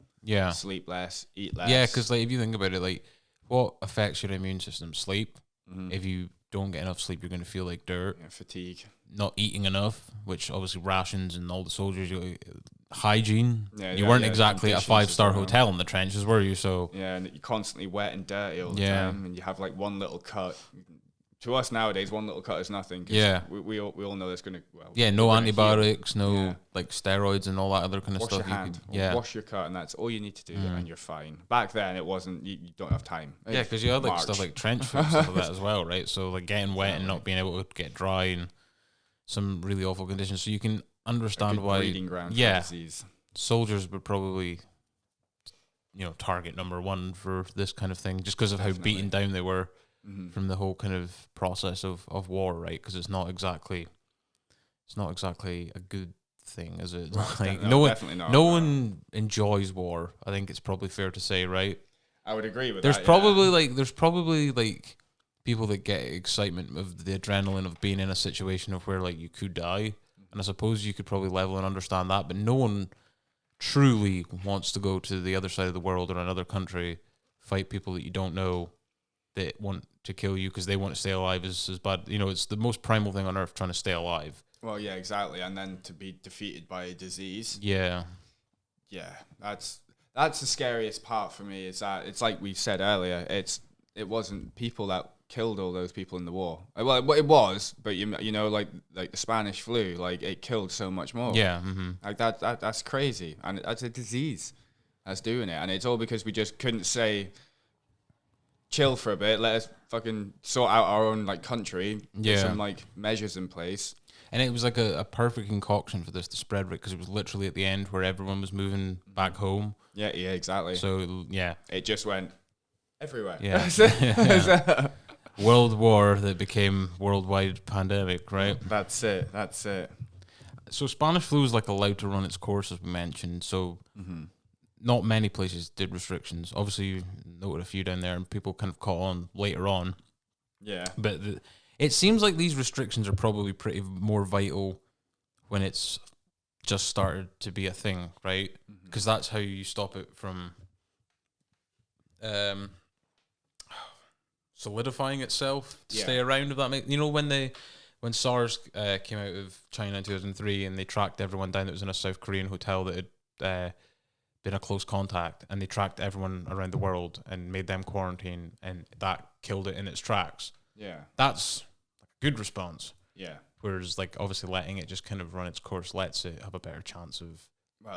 sleep less, eat less.
Yeah, because like if you think about it, like what affects your immune system? Sleep. If you don't get enough sleep, you're going to feel like dirt.
Yeah, fatigue.
Not eating enough, which obviously rations and all the soldiers. Hygiene. You weren't exactly at a 5-star hotel in the trenches, were you? So
yeah, and you're constantly wet and dirty all the time, and you have like one little cut. To us nowadays, one little cut is nothing. Yeah, we all know that's gonna. Well,
no antibiotics, no like steroids and all that other kind of
stuff. Wash your hand, wash your cut, and that's all you need to do, and you're fine. Back then, it wasn't. You don't have time.
Yeah, because you had like stuff like trench foot and stuff like that as well, right? So like getting wet and not being able to get dry and some really awful conditions. So you can understand why.
Breeding ground for disease.
Soldiers would probably, target number one for this kind of thing, just because of how beaten down they were. From the whole kind of process of war, right? Because it's not exactly a good thing, is it? Like, no one enjoys war. I think it's probably fair to say, right?
I would agree with
that. There's probably people that get excitement of the adrenaline of being in a situation of where like you could die, and I suppose you could probably level and understand that, but no one truly wants to go to the other side of the world or another country, fight people that you don't know, that want to kill you because they want to stay alive is bad. It's the most primal thing on earth, trying to stay alive.
Well, yeah, exactly. And then to be defeated by a disease.
Yeah,
that's the scariest part for me. Is that it's like we said earlier. It wasn't people that killed all those people in the war. Well, it was, but like the Spanish flu, like it killed so much more.
Yeah,
like that's crazy, and that's a disease that's doing it, and it's all because we just couldn't say, chill for a bit, let us fucking sort out our own like country, get some like measures in place.
And it was like a perfect concoction for this to spread, right? Because it was literally at the end where everyone was moving back home.
Yeah, exactly.
So
it just went everywhere.
Yeah. World war that became worldwide pandemic, right?
That's it.
So Spanish flu was like allowed to run its course, as we mentioned. So not many places did restrictions. Obviously, you noted a few down there, and people kind of caught on later on.
Yeah.
But it seems like these restrictions are probably pretty more vital when it's just started to be a thing, right? Because that's how you stop it from solidifying itself to stay around. If that makes when SARS came out of China in 2003 and they tracked everyone down that was in a South Korean hotel that had been a close contact, and they tracked everyone around the world and made them quarantine, and that killed it in its tracks.
Yeah,
that's a good response.
Yeah,
whereas like obviously letting it just kind of run its course lets it have a better chance of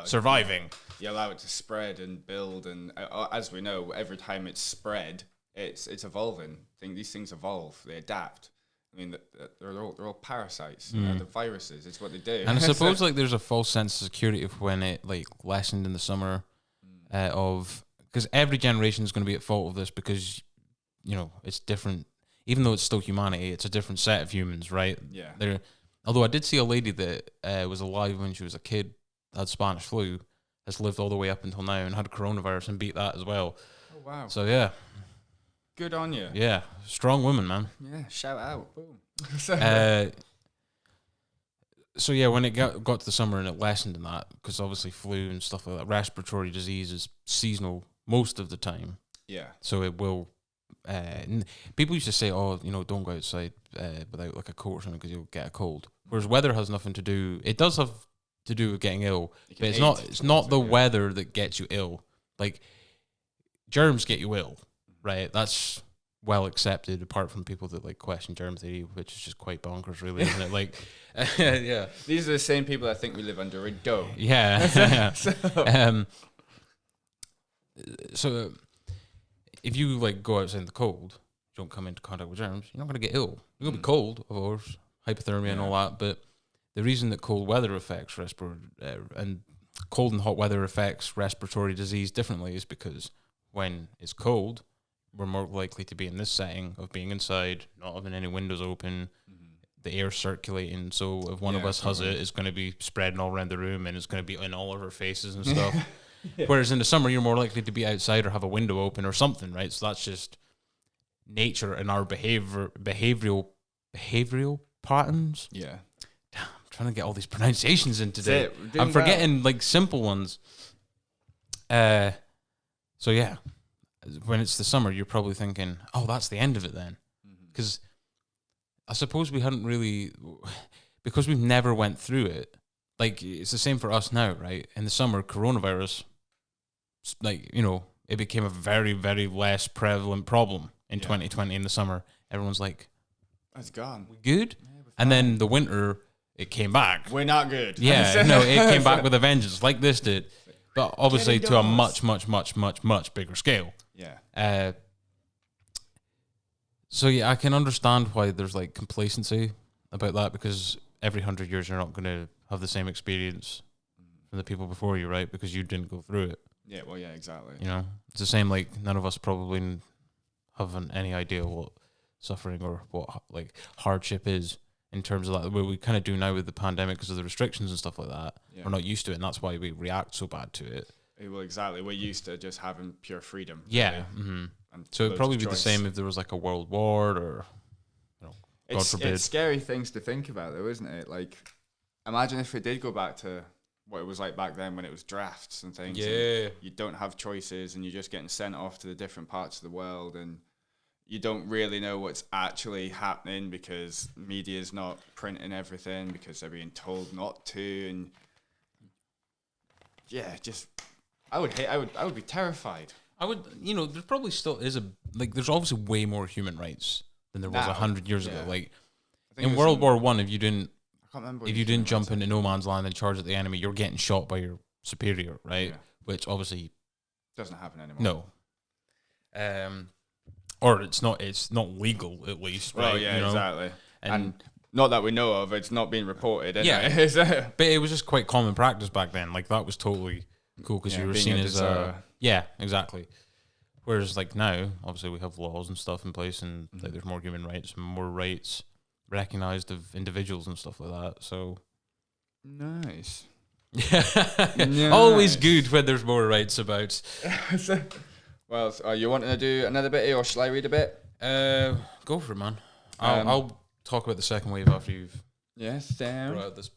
surviving.
You allow it to spread and build, and as we know, every time it's spread, it's evolving. These things evolve, they adapt. I mean, they're all parasites. The viruses. It's what they do.
And I suppose like there's a false sense of security of when it like lessened in the summer, because every generation is going to be at fault of this because it's different. Even though it's still humanity, it's a different set of humans, right?
Yeah.
Although I did see a lady that was alive when she was a kid, had Spanish flu, has lived all the way up until now and had coronavirus and beat that as well.
Oh wow!
So yeah.
Good on you.
Yeah, strong woman, man.
Yeah, shout out. Boom.
So yeah, when it got to the summer and it lessened in that, because obviously flu and stuff like that, respiratory disease is seasonal most of the time.
Yeah.
So it will. People used to say, "Oh, don't go outside without like a coat or something because you'll get a cold." Whereas weather has nothing to do. It does have to do with getting ill, but it's not. It's not the weather that gets you ill. Like germs get you ill. Right, that's well accepted. Apart from people that like question germ theory, which is just quite bonkers, really, isn't it? Like, yeah,
these are the same people that think we live under a dome.
Yeah. So, if you like go outside in the cold, you don't come into contact with germs, you're not going to get ill. You're going to be cold, of course, hypothermia and all that. But the reason that cold weather affects and cold and hot weather affects respiratory disease differently is because when it's cold, we're more likely to be in this setting of being inside, not having any windows open, the air circulating. So if one of us has it, it's going to be spreading all around the room and it's going to be in all of our faces and stuff. Whereas in the summer, you're more likely to be outside or have a window open or something, right? So that's just nature and our behavioral patterns.
Yeah.
Damn, I'm trying to get all these pronunciations in today. I'm forgetting like simple ones. So yeah. When it's the summer, you're probably thinking, oh, that's the end of it then. Because I suppose we hadn't really, because we've never went through it, like, it's the same for us now, right? In the summer, coronavirus, like, it became a very, very less prevalent problem in 2020 in the summer. Everyone's like,
it's gone.
We good? And then the winter, it came back.
We're not good.
Yeah, no, it came back with a vengeance, like this did. But obviously to a much, much, much, much, much bigger scale.
Yeah.
So yeah, I can understand why there's like complacency about that because every 100 years you're not going to have the same experience from the people before you, right? Because you didn't go through it.
Yeah, well, yeah, exactly.
It's the same. Like none of us probably have any idea what suffering or what like hardship is in terms of that. What we kind of do now with the pandemic because of the restrictions and stuff like that. Yeah. We're not used to it, and that's why we react so bad to it.
Well, exactly. We're used to just having pure freedom.
Yeah. Really. So it'd probably be the same if there was like a world war or, God forbid.
It's scary things to think about, though, isn't it? Like, imagine if it did go back to what it was like back then when it was drafts and things.
Yeah.
And you don't have choices, and you're just getting sent off to the different parts of the world, and you don't really know what's actually happening because media's not printing everything because they're being told not to, and yeah, just. I would be terrified.
I would, there probably still is there's obviously way more human rights than there was 100 years ago. Like in World War I, if you didn't jump into no man's land and charge at the enemy, you're getting shot by your superior, right? Yeah. Which obviously
doesn't happen anymore.
No. Or it's not legal at least, right?
Well, yeah, exactly. And not that we know of, it's not being reported. Anyway.
Yeah. But it was just quite common practice back then. Like that was totally cool because you were seen as yeah, exactly. Whereas like now, obviously we have laws and stuff in place, and like there's more human rights and more rights recognized of individuals and stuff like that. So
nice.
Nice. Always good when there's more rights about.
Well, are you wanting to do another bit, or shall I read a bit?
Go for it, man. I'll talk about the second wave after you've.
Yes, Sam.
Brought out this.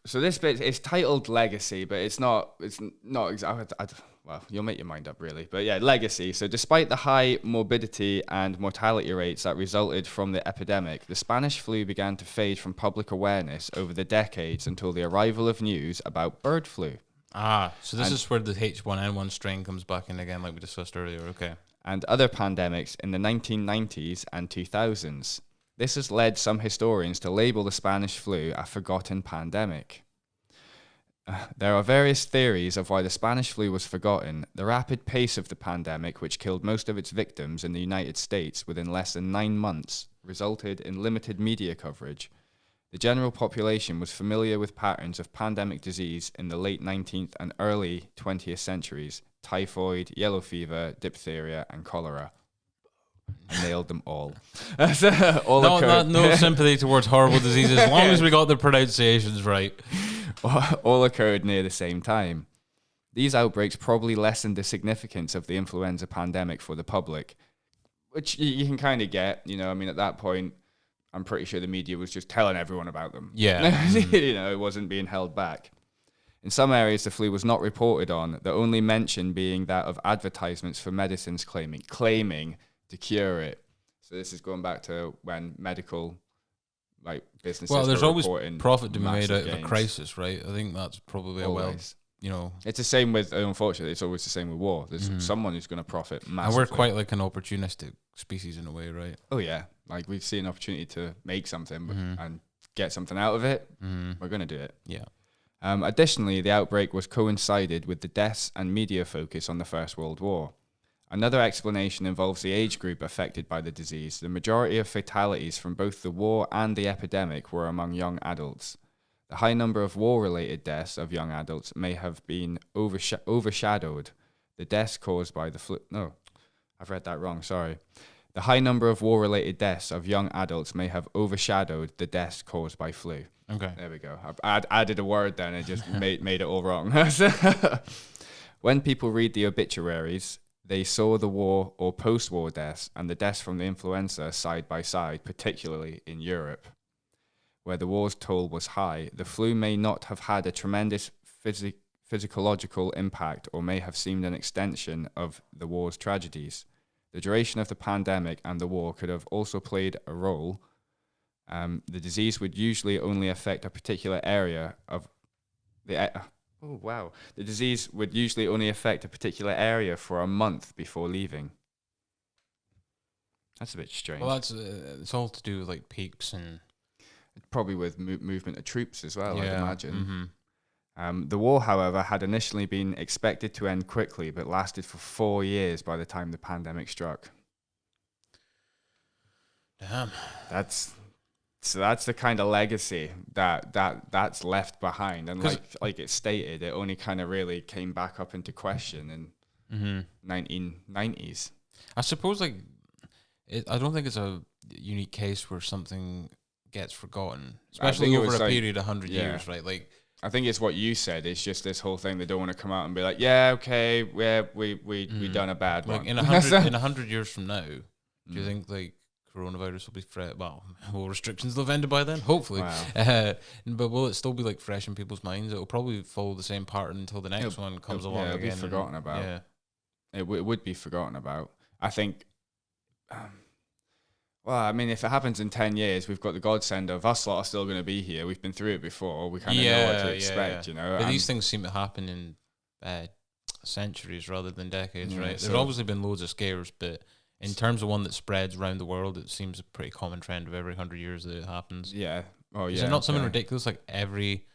So this bit is titled Legacy, but it's not exactly. Well, you'll make your mind up, really. But yeah, Legacy. So despite the high morbidity and mortality rates that resulted from the epidemic, the Spanish flu began to fade from public awareness over the decades until the arrival of news about bird flu.
So this is where the H1N1 strain comes back in again, like we discussed earlier. Okay.
And other pandemics in the 1990s and 2000s. This has led some historians to label the Spanish flu a forgotten pandemic. There are various theories of why the Spanish flu was forgotten. The rapid pace of the pandemic, which killed most of its victims in the United States within less than 9 months, resulted in limited media coverage. The general population was familiar with patterns of pandemic disease in the late 19th and early 20th centuries: typhoid, yellow fever, diphtheria, and cholera. I nailed them all.
No sympathy towards horrible diseases, as long as we got the pronunciations right.
All occurred near the same time. These outbreaks probably lessened the significance of the influenza pandemic for the public, which you can kind of get. I mean, at that point, I'm pretty sure the media was just telling everyone about them.
Yeah.
It wasn't being held back. In some areas, the flu was not reported on, the only mention being that of advertisements for medicines claiming to cure it. So this is going back to when medical businesses.
Well, there's
were
always
reporting
profit to be made out
gains.
of a crisis, right? I think that's probably
Always.
It's
the same with, unfortunately, it's always the same with war. There's someone who's going to profit massively.
And we're quite like an opportunistic species in a way, right?
Oh yeah, like we see an opportunity to make something and get something out of it. We're going to do it.
Yeah.
Additionally, the outbreak was coincided with the deaths and media focus on the First World War. Another explanation involves the age group affected by the disease. The majority of fatalities from both the war and the epidemic were among young adults. The high number of war-related deaths of young adults may have been overshadowed the deaths caused by the flu. No, I've read that wrong, sorry. The high number of war-related deaths of young adults may have overshadowed the deaths caused by flu.
Okay.
There we go. I've added a word then, it just made it all wrong. When people read the obituaries, they saw the war or post-war deaths and the deaths from the influenza side by side, particularly in Europe, where the war's toll was high. The flu may not have had a tremendous physiological impact or may have seemed an extension of the war's tragedies. The duration of the pandemic and the war could have also played a role. The disease would usually only affect a particular area of the... The disease would usually only affect a particular area for a month before leaving. That's a bit strange.
Well, it's all to do with peaks and...
Probably with movement of troops as well, I'd imagine.
Mm-hmm.
The war, however, had initially been expected to end quickly, but lasted for 4 years by the time the pandemic struck.
Damn.
That's the kind of legacy that's left behind, and like it's stated, it only kind of really came back up into question in 1990s.
I suppose I don't think it's a unique case where something gets forgotten, especially over a period of 100 years, right?
I think it's what you said. It's just this whole thing. They don't want to come out and be like, yeah, okay, we done a bad one.
In 100 years from now, do you think coronavirus will be fresh? Well, will restrictions have ended by then? Hopefully. Wow. But will it still be fresh in people's minds? It will probably follow the same pattern until the next one comes along again.
It'll be forgotten about. Yeah. It would be forgotten about. I think... well, I mean, if it happens in 10 years, we've got the godsend of us lot are still going to be here. We've been through it before. We kind of know what to expect,
But these things seem to happen in centuries rather than decades, right? There's obviously been loads of scares, but in terms of one that spreads around the world, it seems a pretty common trend of every 100 years that it happens.
Yeah. Oh, yeah.
Is it not something ridiculous? Every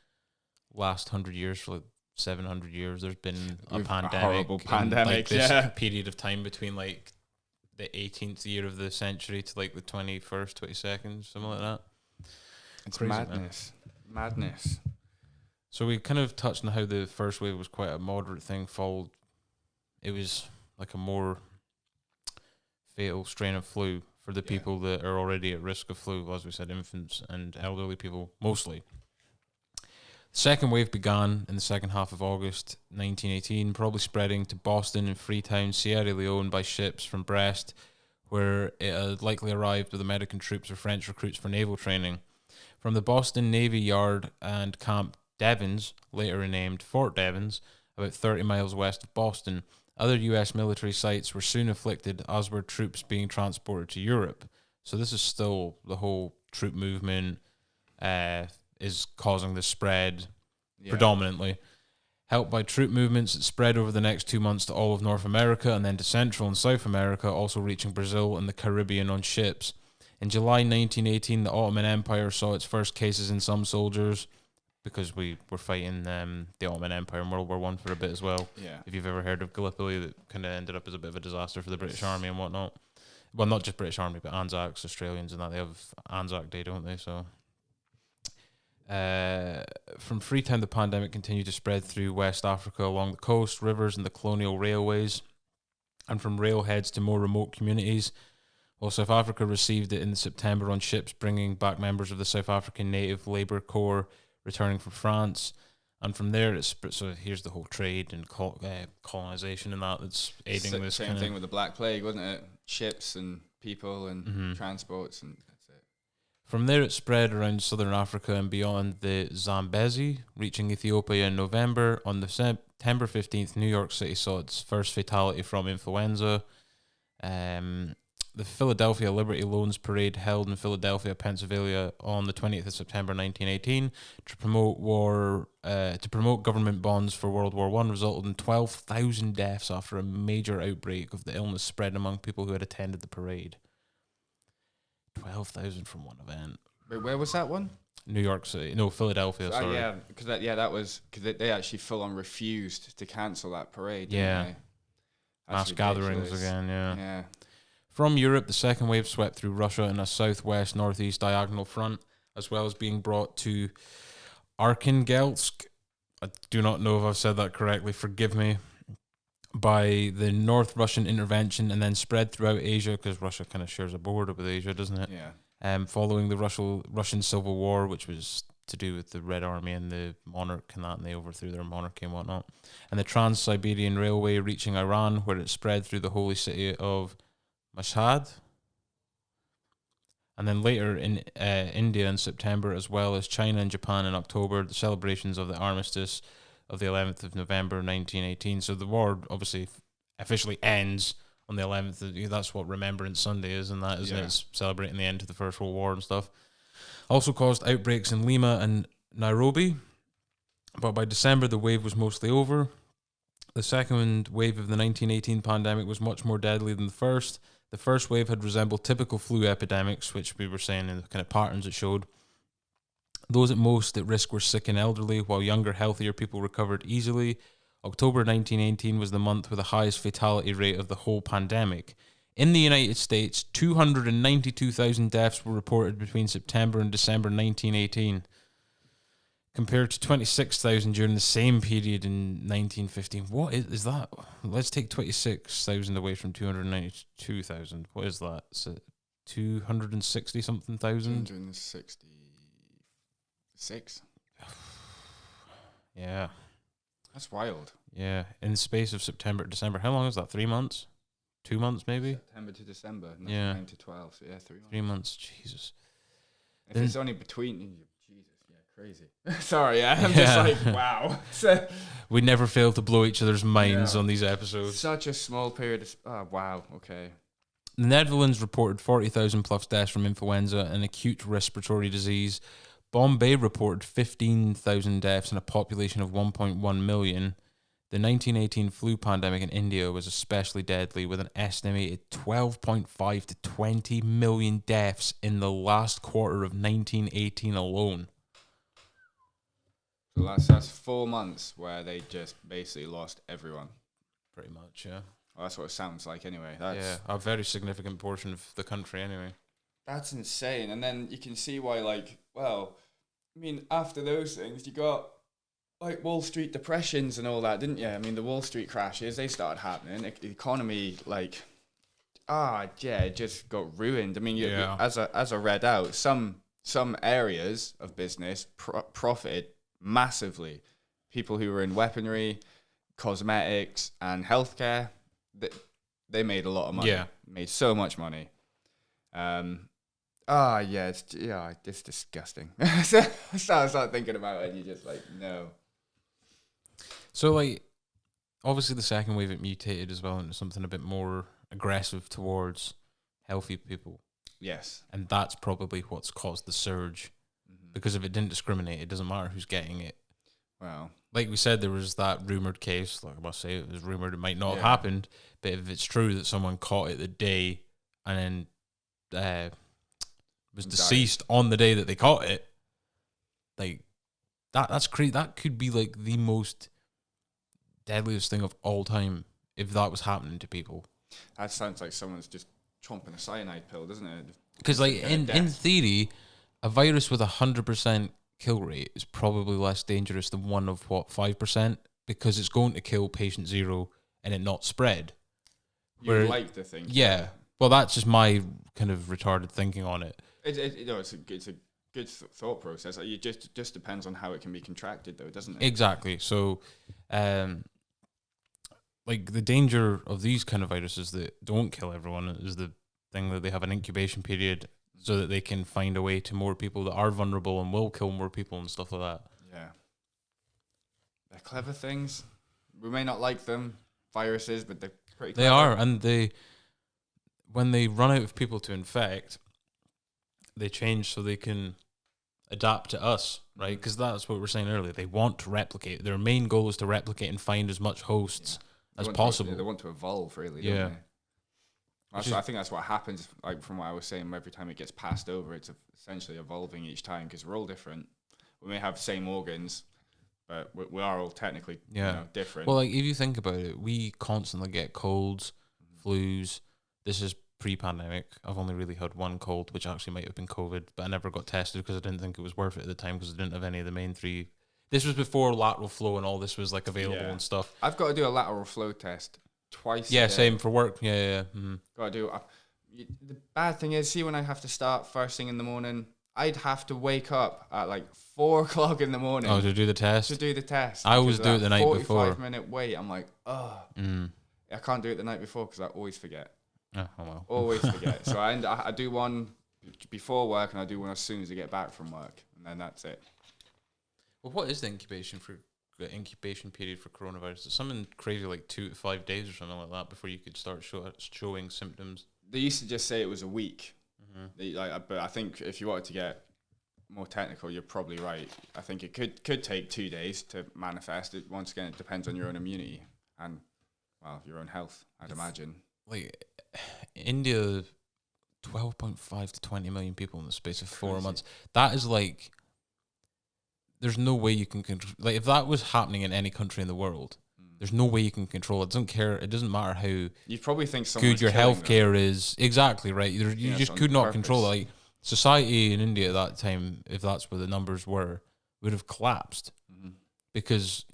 last 100 years for 700 years, there's been a pandemic.
A horrible pandemic,
this period of time between the 18th year of the century to the 21st, 22nd, something like that.
It's
crazy,
madness.
So we kind of touched on how the first wave was quite a moderate thing. It was a more fatal strain of flu for the people that are already at risk of flu, as we said, infants and elderly people mostly. The second wave began in the second half of August 1918, probably spreading to Boston and Freetown, Sierra Leone by ships from Brest, where it had likely arrived with American troops or French recruits for naval training. From the Boston Navy Yard and Camp Devens, later renamed Fort Devens, about 30 miles west of Boston, other U.S. military sites were soon afflicted, as were troops being transported to Europe. So this is still the whole troop movement is causing the spread predominantly. Helped by troop movements, it spread over the next 2 months to all of North America and then to Central and South America, also reaching Brazil and the Caribbean on ships. In July 1918, the Ottoman Empire saw its first cases in some soldiers, because we were fighting the Ottoman Empire in World War One for a bit as well.
Yeah.
If you've ever heard of Gallipoli, that kind of ended up as a bit of a disaster for the British Army and whatnot. Well, not just British Army, but Anzacs, Australians, and that. They have Anzac Day, don't they? So, from Freetown, the pandemic continued to spread through West Africa along the coast, rivers, and the colonial railways, and from railheads to more remote communities. While South Africa received it in September on ships bringing back members of the South African Native Labour Corps returning from France. And from there, it's so here's the whole trade and colonization and that's aiding this.
Same thing with the Black Plague, wasn't it? Ships and people and transports, and that's it.
From there, it spread around southern Africa and beyond the Zambezi, reaching Ethiopia in November. On the September 15th, New York City saw its first fatality from influenza. The Philadelphia Liberty Loans Parade, held in Philadelphia, Pennsylvania, on the 20th of September 1918, to promote government bonds for World War I, resulted in 12,000 deaths after a major outbreak of the illness spread among people who had attended the parade. 12,000 from one event.
Wait, where was that one?
New York City. No, Philadelphia. Sorry.
Yeah, because that was because they actually full on refused to cancel that parade.
Yeah.
Didn't they?
Mass gatherings again.
Yeah.
From Europe, the second wave swept through Russia in a southwest-northeast diagonal front, as well as being brought to Arkhangelsk. I do not know if I've said that correctly, forgive me. By the North Russian intervention, and then spread throughout Asia, because Russia kind of shares a border with Asia, doesn't it?
Yeah.
Following the Russian Civil War, which was to do with the Red Army and the monarch and that, and they overthrew their monarchy and whatnot. And the Trans-Siberian Railway reaching Iran, where it spread through the holy city of Mashhad, and then later in India in September, as well as China and Japan in October, the celebrations of the armistice of the 11th of November 1918. So the war obviously officially ends on the 11th. That's what Remembrance Sunday is, and that, isn't it? It's celebrating the end of the First World War and stuff. Also caused outbreaks in Lima and Nairobi, but by December the wave was mostly over. The second wave of the 1918 pandemic was much more deadly than the first. The first wave had resembled typical flu epidemics, which we were saying in the kind of patterns it showed. Those at most at risk were sick and elderly, while younger, healthier people recovered easily. October 1918 was the month with the highest fatality rate of the whole pandemic. In the United States, 292,000 deaths were reported between September and December 1918, compared to 26,000 during the same period in 1915. What is that? Let's take 26,000 away from 292,000. What is that? So 260 something thousand?
266.
Yeah.
That's wild.
Yeah. In the space of September to December. How long is that? 3 months? 2 months maybe?
September to December. 9 to 12. So 3 months.
3 months. Jesus.
If it's only between... Crazy. Sorry, I'm just like, wow.
We never fail to blow each other's minds on these episodes.
Such a small period of... Oh, wow, okay.
The Netherlands reported 40,000 plus deaths from influenza and acute respiratory disease. Bombay reported 15,000 deaths and a population of 1.1 million. The 1918 flu pandemic in India was especially deadly, with an estimated 12.5 to 20 million deaths in the last quarter of 1918 alone.
So that's 4 months where they just basically lost everyone.
Pretty much, yeah.
Well, that's what it sounds like anyway.
A very significant portion of the country anyway.
That's insane. And then you can see why, after those things, you got, Wall Street depressions and all that, didn't you? I mean, the Wall Street crashes, they started happening. The economy, it just got ruined. I mean, as I read out, some areas of business profited massively. People who were in weaponry, cosmetics, and healthcare, they made a lot of money. Yeah. Made so much money. It's disgusting. So I start thinking about it, and you're just like, no.
So, obviously the second wave, it mutated as well into something a bit more aggressive towards healthy people.
Yes.
And that's probably what's caused the surge. Because if it didn't discriminate, it doesn't matter who's getting it.
Wow.
Like we said, there was that rumoured case. I must say, it was rumoured, it might not have happened. But if it's true that someone caught it the day and then was deceased on the day that they caught it. Like, that's crazy. That could be like the most deadliest thing of all time if that was happening to people.
That sounds like someone's just chomping a cyanide pill, doesn't it?
Because like in theory, a virus with 100% kill rate is probably less dangerous than one of 5%, because it's going to kill patient zero and it not spread.
You like to think.
Yeah. Well, that's just my kind of retarded thinking on it.
It's a good thought process. Like, it just depends on how it can be contracted, though, doesn't it?
Exactly. So, like the danger of these kind of viruses that don't kill everyone is the thing that they have an incubation period so that they can find a way to more people that are vulnerable and will kill more people and stuff like that.
Yeah. They're clever things. We may not like them, viruses, but they're pretty clever.
They are, and when they run out of people to infect, they change so they can adapt to us, right? Because that's what we're saying earlier. They want to replicate. Their main goal is to replicate and find as much hosts as possible.
They want to evolve, really, don't they? I think that's what happens, like from what I was saying, every time it gets passed over, it's essentially evolving each time, because we're all different. We may have the same organs, but we are all technically different.
Well, like if you think about it, we constantly get colds, flus. This is pre-pandemic. I've only really had one cold, which actually might have been COVID, but I never got tested because I didn't think it was worth it at the time because I didn't have any of the main three. This was before lateral flow and all this was like available and stuff.
I've got to do a lateral flow test twice.
Yeah, same for work. Yeah. Mm-hmm.
Got to do. The bad thing is, see, when I have to start first thing in the morning, I'd have to wake up at like 4 o'clock in the morning.
Oh, to do the test?
To do the test.
I always do it the night before.
45-minute wait. I'm like, I can't do it the night before because I always forget.
Oh well.
Always forget. So I do one before work and I do one as soon as I get back from work, and then that's it.
Well, what is the incubation period for coronavirus? It's something crazy like 2 to 5 days or something like that before you could start showing symptoms.
They used to just say it was a week. But I think if you wanted to get more technical, you're probably right. I think it could take 2 days to manifest. It once again, it depends on your own immunity and your own health, I'd imagine.
Like India, 12.5 to 20 million people in the space of 4 months. That is like, there's no way you can control. Like if that was happening in any country in the world, there's no way you can control it. It doesn't matter how
you probably think
good your healthcare is. Exactly right. You just could not control it. Like society in India at that time, if that's where the numbers were, would have collapsed because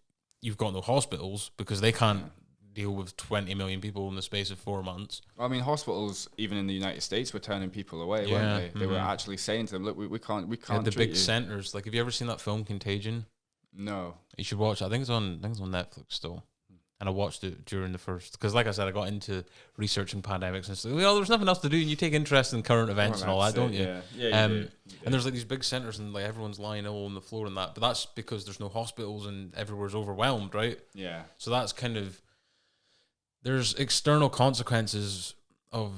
you've got no hospitals because they can't deal with 20 million people in the space of 4 months.
I mean, hospitals, even in the United States, were turning people away, weren't they? They were actually saying to them, look, we can't
the big centers. Like, have you ever seen that film Contagion?
No.
You should watch it. I think it's on Netflix still. And I watched it during the first, because like I said, I got into researching pandemics and stuff. Well, there's nothing else to do, and you take interest in current events and all that, don't you?
Yeah, you do.
And there's like these big centers, and like everyone's lying ill on the floor and that. But that's because there's no hospitals and everywhere's overwhelmed, right?
Yeah.
So that's kind of, there's external consequences of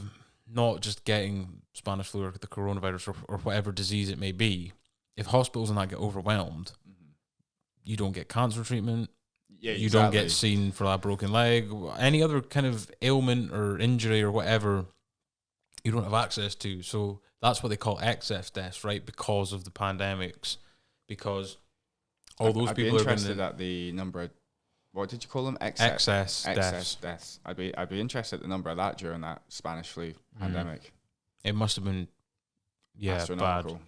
not just getting Spanish flu or the coronavirus or whatever disease it may be. If hospitals and that get overwhelmed, you don't get cancer treatment.
Yeah,
you don't get seen for that broken leg, any other kind of ailment or injury or whatever, you don't have access to. So that's what they call excess deaths, right? Because of the pandemics, because all those people are
interested at the number of, what did you call them? Excess deaths. I'd be interested at the number of that during that Spanish flu pandemic.
It must have been, bad.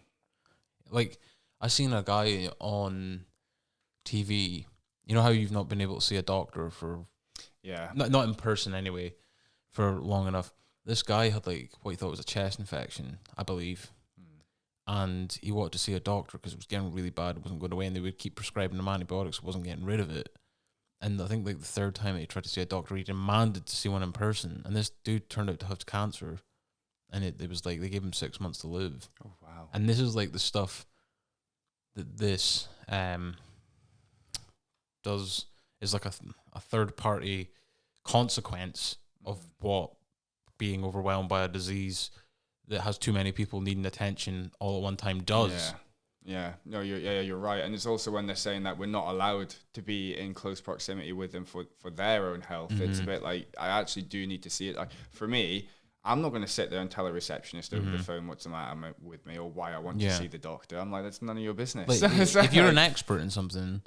Like, I seen a guy on TV. You know how you've not been able to see a doctor for, not in person anyway, for long enough. This guy had like what he thought was a chest infection, I believe, and he wanted to see a doctor because it was getting really bad. It wasn't going away, and they would keep prescribing him antibiotics. It wasn't getting rid of it. And I think like the third time that he tried to see a doctor, he demanded to see one in person, and this dude turned out to have cancer, and it was like they gave him 6 months to live.
Oh wow!
And this is like the stuff that this does is like a third party consequence of what being overwhelmed by a disease that has too many people needing attention all at one time does.
No, you're right. And it's also when they're saying that we're not allowed to be in close proximity with them for their own health. It's a bit like, I actually do need to see it. Like for me, I'm not going to sit there and tell a receptionist over the phone what's the matter with me or why I want to see the doctor. I'm like, that's none of your business.
Like, if you're an expert in something,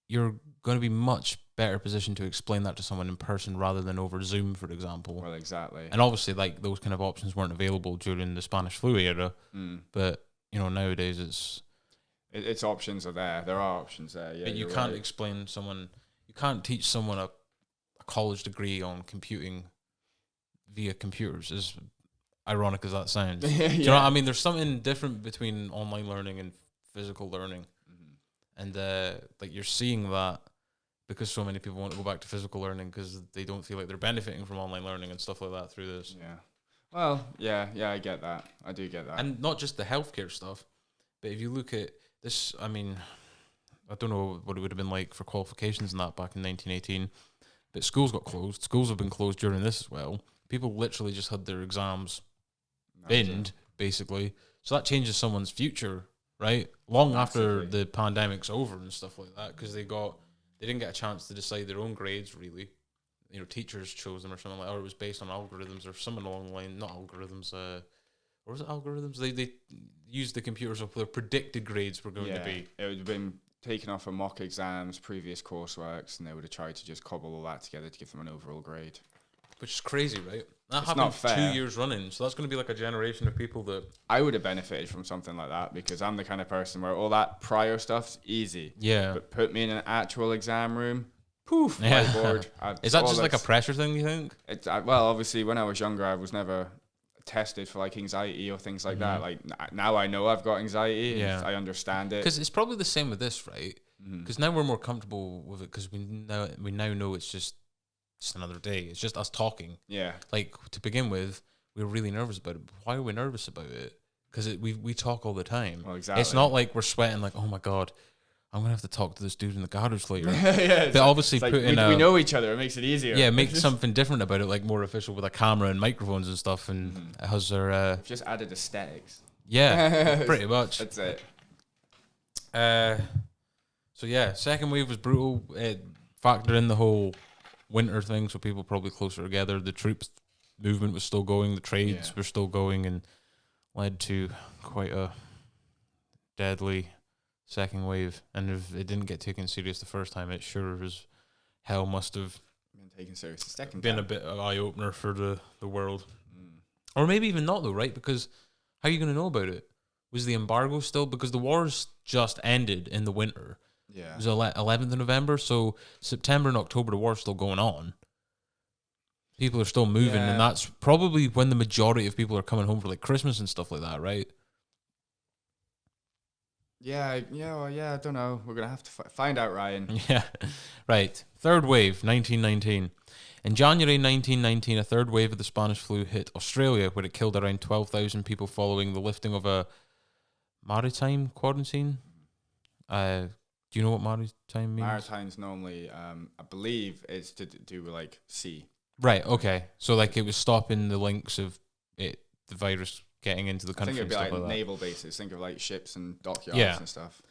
you're going to be much better positioned to explain that to someone in person rather than over Zoom, for example.
Well, exactly.
And obviously, like, those kind of options weren't available during the Spanish flu era. But, you know, nowadays
it's options are there. There are options there. Yeah,
but you can't explain someone, you can't teach someone a college degree on computing via computers, as ironic as that sounds. Do you know what I mean? There's something different between online learning and physical learning. And like, you're seeing that because so many people want to go back to physical learning because they don't feel like they're benefiting from online learning and stuff like that through this.
Yeah. Well, yeah, I get that. I do get that.
And not just the healthcare stuff, but if you look at this, I mean, I don't know what it would have been like for qualifications and that back in 1918, but schools got closed. Schools have been closed during this as well. People literally just had their exams binned, basically. So that changes someone's future, right? Long after the pandemic's over and stuff like that, because they didn't get a chance to decide their own grades, really. You know, teachers chose them or something like that, or it was based on algorithms or something along the line. Not algorithms, or was it algorithms? They used the computers of their predicted grades were going to be.
It would have been taken off of mock exams, previous courseworks, and they would have tried to just cobble all that together to give them an overall grade.
Which is crazy, right? That
It's
happened
not fair.
2 years running, so that's going to be like a generation of people that...
I would have benefited from something like that because I'm the kind of person where all that prior stuff's easy.
Yeah.
But put me in an actual exam room, poof, whiteboard.
Is that just like a pressure thing, you think?
Well, obviously, when I was younger, I was never tested for like anxiety or things like that. Like now I know I've got anxiety.
Yeah.
I understand it.
Because it's probably the same with this, right? Because now we're more comfortable with it because we now know it's just another day. It's just us talking.
Yeah.
Like, to begin with, we were really nervous about it. Why are we nervous about it? Because we talk all the time.
Well, exactly.
It's not like we're sweating like, oh my God, I'm going to have to talk to this dude in the garage later.
Yeah,
But obviously
like
put in
we know each other. It makes it easier.
Yeah, make something different about it, like more official with a camera and microphones and stuff, and it has their...
Just added aesthetics.
Yeah, pretty much.
That's it.
So yeah, second wave was brutal. It factored in the whole winter thing, so people probably closer together. The troops movement was still going, the trades were still going, and led to quite a deadly second wave. And if it didn't get taken serious the first time, it sure as hell must have
Been taken serious the second
been
time.
a bit of an eye-opener for the world. Or maybe even not though, right? Because how are you going to know about it? Was the embargo still? Because the wars just ended in the winter.
Yeah.
It was 11th of November, so September and October the war's still going on. People are still moving, and that's probably when the majority of people are coming home for like Christmas and stuff like that, right?
Yeah, I don't know. We're going to have to find out, Ryan.
Yeah, right. Third wave, 1919. In January 1919, a third wave of the Spanish flu hit Australia, where it killed around 12,000 people following the lifting of a maritime quarantine. Do you know what maritime means?
Maritime's normally, I believe, it's to do with like sea.
Right, okay. So like it was stopping the links of the virus getting into the country.
I think it'd be
and stuff
like
that.
naval bases. Think of like ships and dockyards and stuff.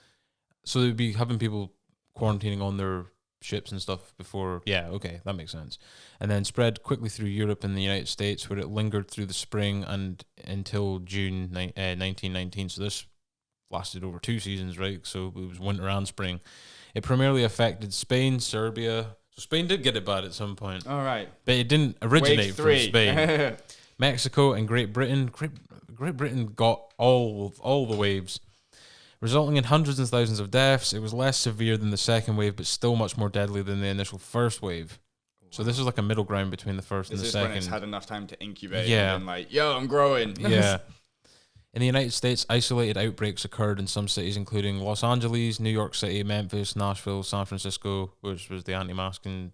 So they'd be having people quarantining on their ships and stuff before. Yeah, okay, that makes sense. And then spread quickly through Europe and the United States, where it lingered through the spring and until June 1919. So this lasted over 2 seasons, right? So it was winter and spring. It primarily affected Spain, Serbia. So Spain did get it bad at some point.
All right.
But it didn't originate from Spain.
Spain.
Mexico and Great Britain. Great Britain got all the waves, resulting in hundreds and thousands of deaths. It was less severe than the second wave, but still much more deadly than the initial first wave. So this is like a middle ground between the first and the second.
When it's had enough time to incubate.
Yeah.
And like, yo, I'm growing.
Yeah. In the United States, isolated outbreaks occurred in some cities, including Los Angeles, New York City, Memphis, Nashville, San Francisco, which was the anti-masking,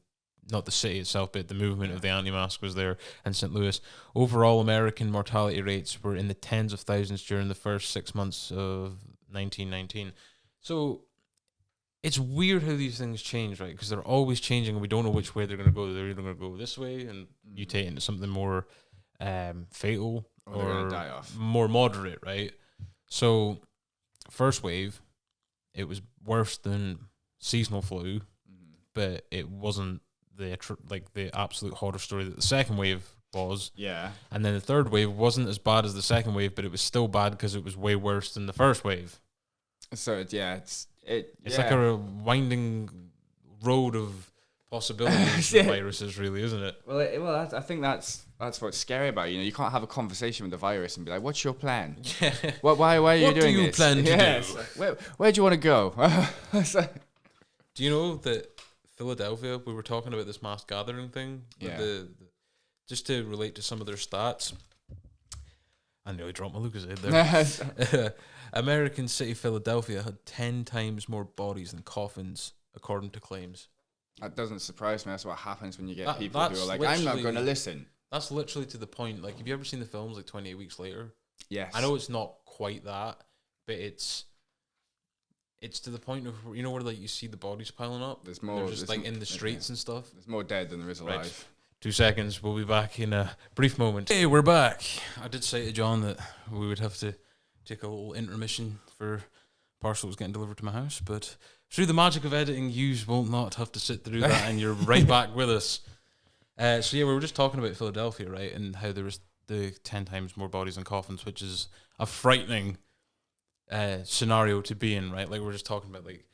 not the city itself, but the movement of the anti-mask was there, and St. Louis. Overall, American mortality rates were in the tens of thousands during the first 6 months of 1919. So it's weird how these things change, right? Because they're always changing, and we don't know which way they're going to go. They're either going to go this way and mutate into something more fatal, or
die off.
more moderate, right? So, first wave, it was worse than seasonal flu, but it wasn't the absolute horror story that the second wave was.
Yeah.
And then the third wave wasn't as bad as the second wave, but it was still bad because it was way worse than the first wave.
So it's
like a winding road of possibilities for viruses, really, isn't it?
Well, I think that's what's scary about it. You can't have a conversation with the virus and be like, "What's your plan?
Yeah.
Why are you doing this?
What do you plan to do?
Where do you want to go?"
Do you know that Philadelphia? We were talking about this mass gathering thing.
Yeah.
Just to relate to some of their stats. I nearly dropped my Lucasade there. American city Philadelphia had 10 times more bodies than coffins, according to claims.
That doesn't surprise me. That's what happens when you get people who are like, "I'm not going to listen."
That's literally to the point. Like, have you ever seen the films like 28 Weeks Later?
Yes.
I know it's not quite that, but it's to the point of, where like you see the bodies piling up.
There's more.
They're just like in the streets and stuff.
There's more dead than there is alive.
Right. 2 seconds. We'll be back in a brief moment. Hey, we're back. I did say to John that we would have to take a little intermission for parcels getting delivered to my house, but through the magic of editing, you will not have to sit through that, and you're right back with us. So we were just talking about Philadelphia, right, and how there was the 10 times more bodies than coffins, which is a frightening scenario to be in, right? Like, we're just talking about, like,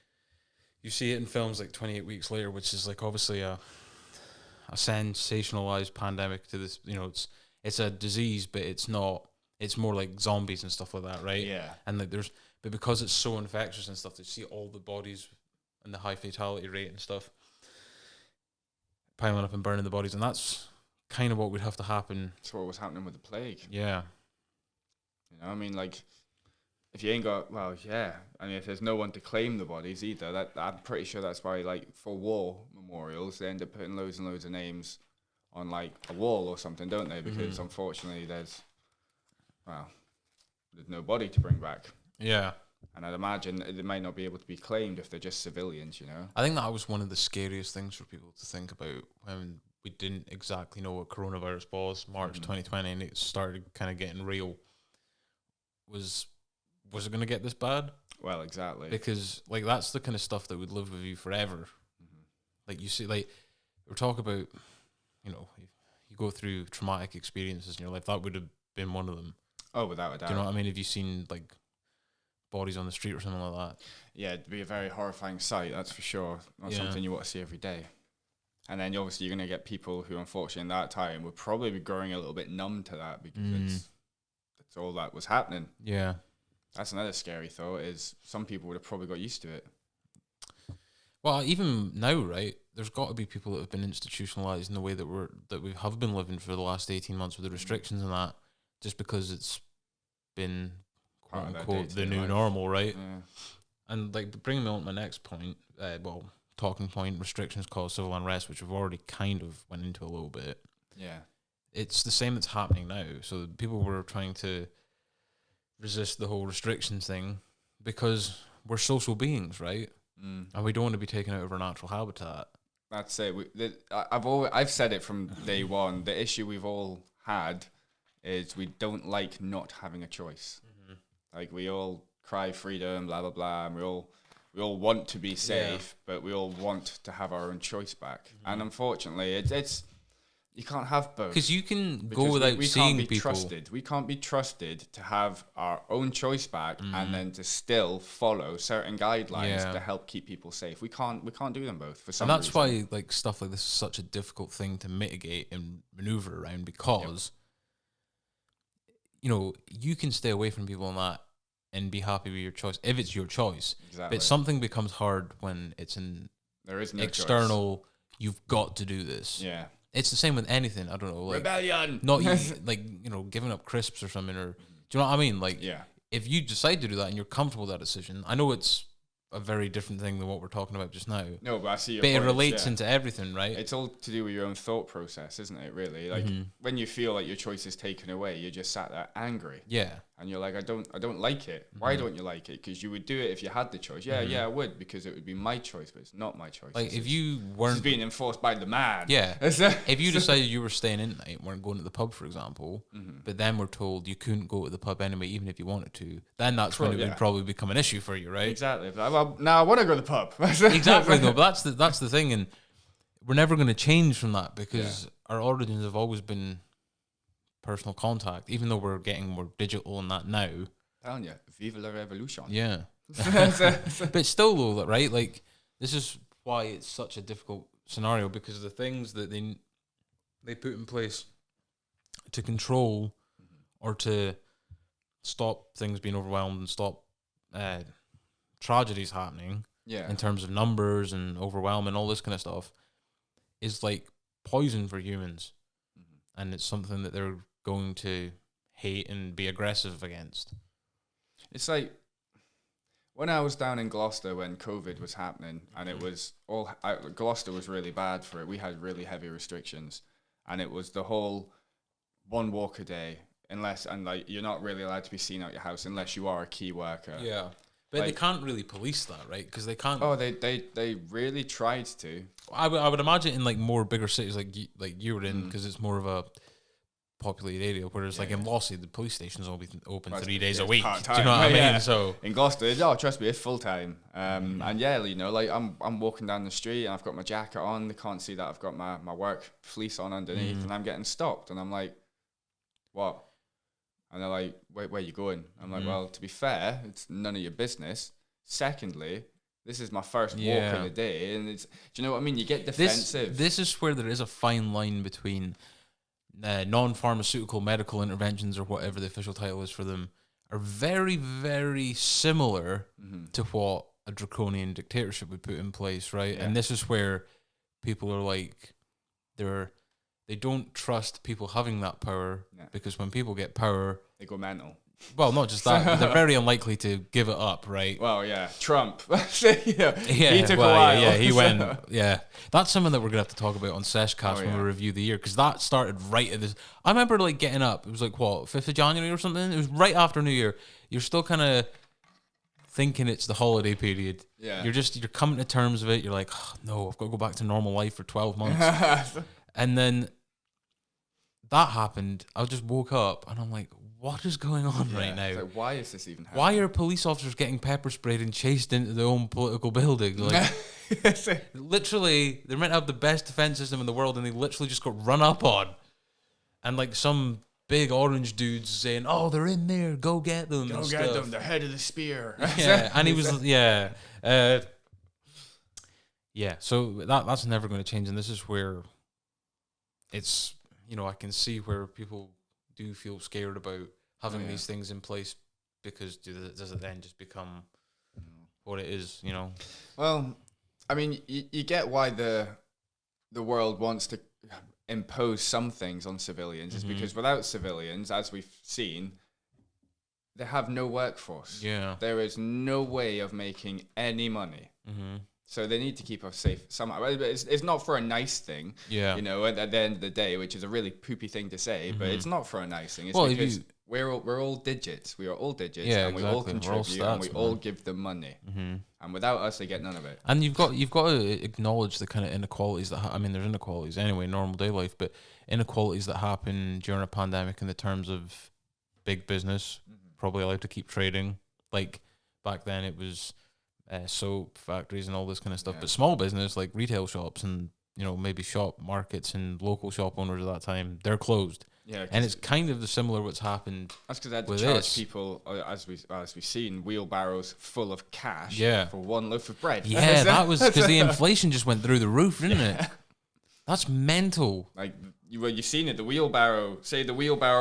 you see it in films like 28 Weeks Later, which is like obviously a sensationalized pandemic to this. It's a disease, but it's not. It's more like zombies and stuff like that, right?
Yeah.
And like but because it's so infectious and stuff, they see all the bodies and the high fatality rate and stuff piling up and burning the bodies, and that's kind of what would have to happen.
That's what was happening with the plague.
Yeah.
I mean, like, if you ain't got, if there's no one to claim the bodies either, I'm pretty sure that's why, like, for war memorials, they end up putting loads and loads of names on, like, a wall or something, don't they? Because unfortunately there's no body to bring back.
Yeah.
And I'd imagine they might not be able to be claimed if they're just civilians,
I think that was one of the scariest things for people to think about when we didn't exactly know what coronavirus was, March 2020, and it started kind of getting real. Was it going to get this bad?
Well, exactly.
Because, like, that's the kind of stuff that would live with you forever. Like, you see, like, we're talking about, you go through traumatic experiences in your life. That would have been one of them.
Oh, without a doubt.
Do you know what I mean? Have you seen, like, bodies on the street or something like that?
Yeah, it'd be a very horrifying sight, that's for sure. Not something you want to see every day. And then obviously you're going to get people who, unfortunately, in that time would probably be growing a little bit numb to that because it's all that was happening.
Yeah.
That's another scary thought, is some people would have probably got used to it.
Well, even now, right, there's got to be people that have been institutionalized in the way that we have been living for the last 18 months with the restrictions and that, just because it's been, quote unquote, the new normal, right?
Yeah.
And, like, bringing me on to my next point, talking point, restrictions cause civil unrest, which we've already kind of went into a little bit.
Yeah.
It's the same that's happening now. So people were trying to resist the whole restrictions thing because we're social beings, right? And we don't want to be taken out of our natural habitat.
That's it. I've said it from day one. The issue we've all had is we don't like not having a choice. Like, we all cry freedom, blah blah blah, and we all want to be safe, but we all want to have our own choice back. And unfortunately, it's you can't have both.
Because you can go without seeing people.
Trusted. We can't be trusted to have our own choice back and then to still follow certain guidelines to help keep people safe. We can't do them both for some reason.
And that's why, like, stuff like this is such a difficult thing to mitigate and maneuver around, because you can stay away from people and that and be happy with your choice if it's your choice.
Exactly.
But something becomes hard when it's
there is no
external.
Choice.
You've got to do this.
Yeah.
It's the same with anything. I don't know, like
rebellion.
Not giving up crisps or something, or do you know what I mean? Like, if you decide to do that and you're comfortable with that decision, I know it's a very different thing than what we're talking about just now.
No, but I see your
point.
But
it relates into everything, right?
It's all to do with your own thought process, isn't it? Really, like when you feel like your choice is taken away, you're just sat there angry.
Yeah.
And you're like, I don't like it. Why don't you like it? Because you would do it if you had the choice. Yeah, I would, because it would be my choice, but it's not my choice.
Like, if you weren't
being enforced by the man.
Yeah. If you decided you were staying in tonight, weren't going to the pub, for example, but then we're told you couldn't go to the pub anyway, even if you wanted to, then that's when it would probably become an issue for you, right?
Exactly. Well, now I want to go to the pub.
Exactly, though. But that's the thing, and we're never going to change from that because our origins have always been personal contact, even though we're getting more digital and that now.
Telling you, vive la revolution.
Yeah. But still, though, right? Like, this is why it's such a difficult scenario, because the things that they put in place to control or to stop things being overwhelmed and stop tragedies happening, in terms of numbers and overwhelm and all this kind of stuff, is like poison for humans. And it's something that they're going to hate and be aggressive against.
It's like when I was down in Gloucester when COVID was happening, and it was Gloucester was really bad for it. We had really heavy restrictions, and it was the whole one walk a day, you're not really allowed to be seen out your house unless you are a key worker.
Yeah. But they can't really police that, right? Because they can't.
Oh, they really tried to.
I would imagine in like more bigger cities like you were in, because it's more of a populated area. Whereas like in Lossy, the police station's only open 3 days a week. Do you know what I mean? So
in Gloucester, trust me, it's full time. And like I'm walking down the street and I've got my jacket on. They can't see that I've got my work fleece on underneath, and I'm getting stopped. And I'm like, what? And they're like, where are you going? I'm like, well, to be fair, it's none of your business. Secondly, this is my first walk in the day, and do you know what I mean? You get defensive.
This is where there is a fine line between non-pharmaceutical medical interventions, or whatever the official title is for them, are very, very similar to what a draconian dictatorship would put in place, right? Yeah. And this is where people are like, they don't trust people having that power, because when people get power,
they go mental.
Well, not just that, they're very unlikely to give it up, right?
Well, yeah, Trump. He took a while.
Yeah, he went. Yeah, that's something that we're gonna have to talk about on Seshcast when we review the year, because that started right at this. I remember like getting up. It was like what, 5th of January or something. It was right after New Year. You're still kind of thinking it's the holiday period.
Yeah,
you're coming to terms with it. You're like, oh, no, I've got to go back to normal life for 12 months, and then that happened. I just woke up and I'm like, what is going on right now?
Like, why is this even happening?
Why are police officers getting pepper sprayed and chased into their own political building? Like, literally, they're meant to have the best defense system in the world, and they literally just got run up on. And like some big orange dudes saying, "Oh, they're in there. Go get them.
Go get them. They're head of the spear."
Yeah, and he was So that's never going to change, and this is where it's, I can see where people do feel scared about having these things in place, because does it then just become what it is,
Well, I mean, you get why the world wants to impose some things on civilians, is because without civilians, as we've seen, they have no workforce.
Yeah.
There is no way of making any money. So they need to keep us safe somehow. It's not for a nice thing, at the end of the day, which is a really poopy thing to say, but it's not for a nice thing. It's because we're all digits. We are all digits, and we all contribute, and we all give them money. And without us, they get none of it.
And you've got to acknowledge the kind of inequalities that there's inequalities anyway in normal day life, but inequalities that happen during a pandemic in the terms of big business probably allowed to keep trading. Like back then, it was soap factories and all this kind of stuff, but small business like retail shops and maybe shop markets and local shop owners at that time, they're closed. Yeah, and it's kind of the similar what's happened.
That's because they had to charge people, as we've seen, wheelbarrows full of cash for one loaf of bread.
Yeah, that was because the inflation just went through the roof, didn't it? That's mental.
Like you've seen it. The wheelbarrow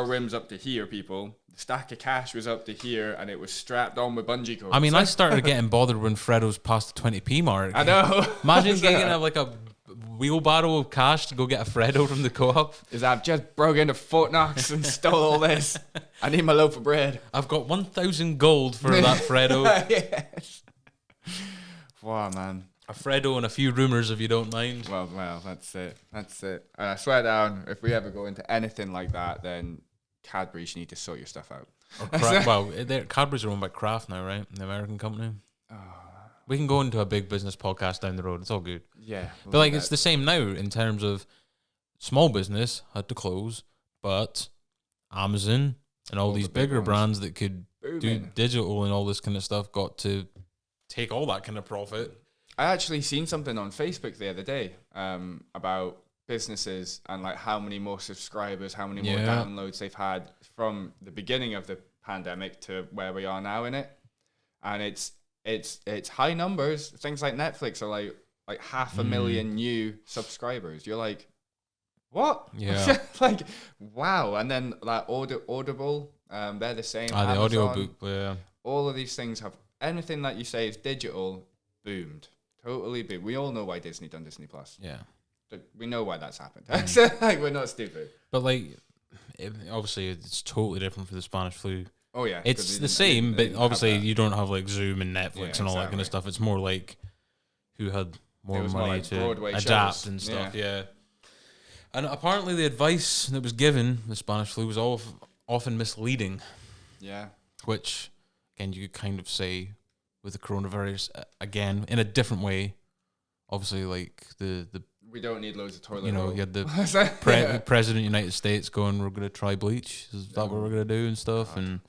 rims up to here, people. The stack of cash was up to here, and it was strapped on with bungee cords.
I mean, I started getting bothered when Freddo's passed the 20p mark.
I know.
Imagine getting like a wheelbarrow of cash to go get a Freddo from the co-op.
I've just broke into Fort Knox and stole all this. I need my loaf of bread.
I've got 1,000 gold for that Freddo.
Yes. Wow, man.
A Freddo and a few rumours, if you don't mind.
Well, that's it. And I swear down, if we ever go into anything like that, then Cadbury's, you need to sort your stuff out.
Cadbury's are owned by Kraft now, right? The American company. We can go into a big business podcast down the road. It's all good.
Yeah.
But like it's the same now in terms of small business had to close, but Amazon and all these bigger brands that could do digital and all this kind of stuff got to take all that kind of profit.
I actually seen something on Facebook the other day about businesses and like how many more subscribers, how many more
Yeah.
downloads they've had from the beginning of the pandemic to where we are now in it. And it's high numbers. Things like Netflix are like 500,000 new subscribers. You're like, what?
Yeah.
Like, wow. And then like Audible, they're the same.
The
Amazon,
audiobook, yeah.
all of these things have anything that you say is digital, boomed. Totally boomed. We all know why Disney done Disney Plus.
Yeah.
We know why that's happened. So, like, we're not stupid.
But like, obviously, it's totally different for the Spanish flu.
Oh yeah,
It's the same, but obviously you don't have like Zoom and Netflix and all that kind of stuff. It's more like who had more money to
Broadway
adapt
shows.
and stuff. Yeah. And apparently, the advice that was given the Spanish flu was often misleading.
Yeah.
Which, again, you could kind of say with the coronavirus again in a different way. Obviously, like the
we don't need loads of toilet
you know,
roll.
you had the president of the United States going, "We're going to try bleach. Is that what we're going to do?" and stuff. God. And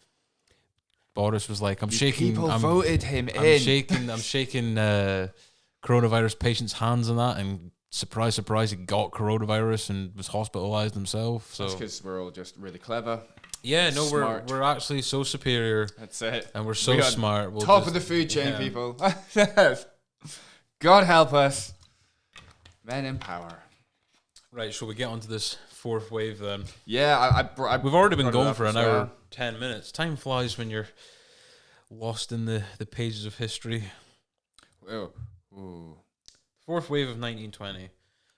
Boris was like, "I'm shaking."
People voted him in.
I'm shaking coronavirus patients' hands on that, and surprise, surprise, he got coronavirus and was hospitalized himself. So
that's because we're all just really clever.
Yeah, no,
smart.
we're actually so superior.
That's it.
And we're so smart. We'll
top of the food chain, people. God help us. Men in power.
Right, shall we get onto this fourth wave then?
Yeah,
we've already been going for an hour, 10 minutes. Time flies when you're lost in the pages of history.
Oh. Ooh.
Fourth wave of 1920.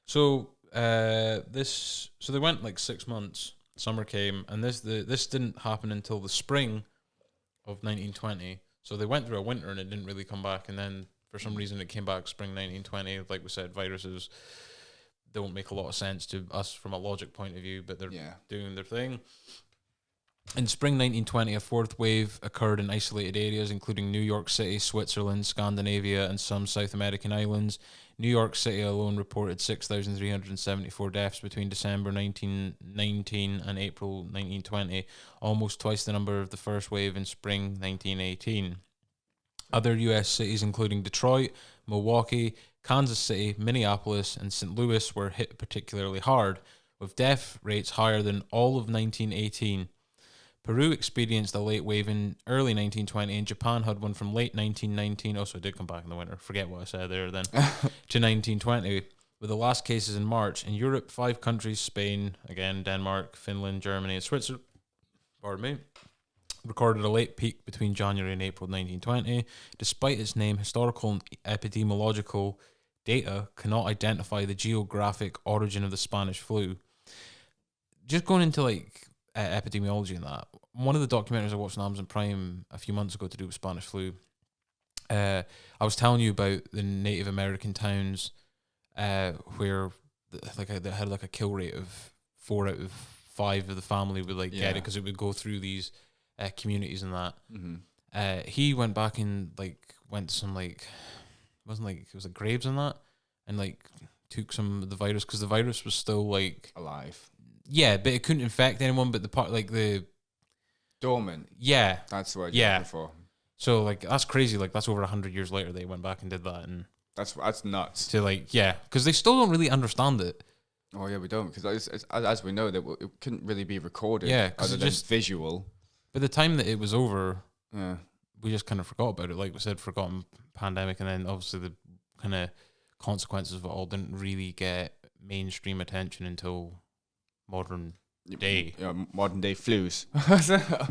So so they went like 6 months. Summer came, and this didn't happen until the spring of 1920. So they went through a winter and it didn't really come back, and then for some reason it came back spring 1920. Like we said, viruses don't make a lot of sense to us from a logic point of view, but they're doing their thing. In spring 1920, a fourth wave occurred in isolated areas, including New York City, Switzerland, Scandinavia, and some South American islands. New York City alone reported 6,374 deaths between December 1919 and April 1920, almost twice the number of the first wave in spring 1918. Other U.S. cities, including Detroit, Milwaukee, Kansas City, Minneapolis, and St. Louis, were hit particularly hard, with death rates higher than all of 1918. Peru experienced a late wave in early 1920, and Japan had one from late 1919. Also, it did come back in the winter. Forget what I said there then. To 1920, with the last cases in March. In Europe, 5 countries, Spain, again, Denmark, Finland, Germany, and Switzerland, recorded a late peak between January and April 1920. Despite its name, historical and epidemiological data cannot identify the geographic origin of the Spanish flu. Just going into like epidemiology and that, one of the documentaries I watched on Amazon Prime a few months ago to do with Spanish flu, I was telling you about the Native American towns where they had like a kill rate of 4 out of 5 of the family would like get it because it would go through these communities and that. Mm-hmm. He went back and like went to some like it was like graves and that, and like took some of the virus because the virus was still like
alive.
Yeah, but it couldn't infect anyone. But the part like the
dormant.
Yeah,
that's the word you're looking for.
So like that's crazy. Like that's over 100 years later they went back and did that, and
that's nuts.
To like because they still don't really understand it.
Oh yeah, we don't because as we know that it couldn't really be recorded.
Yeah,
other than just visual.
By the time that it was over, we just kind of forgot about it. Like we said, forgotten pandemic, and then obviously the kind of consequences of it all didn't really get mainstream attention until modern day.
Modern day flus.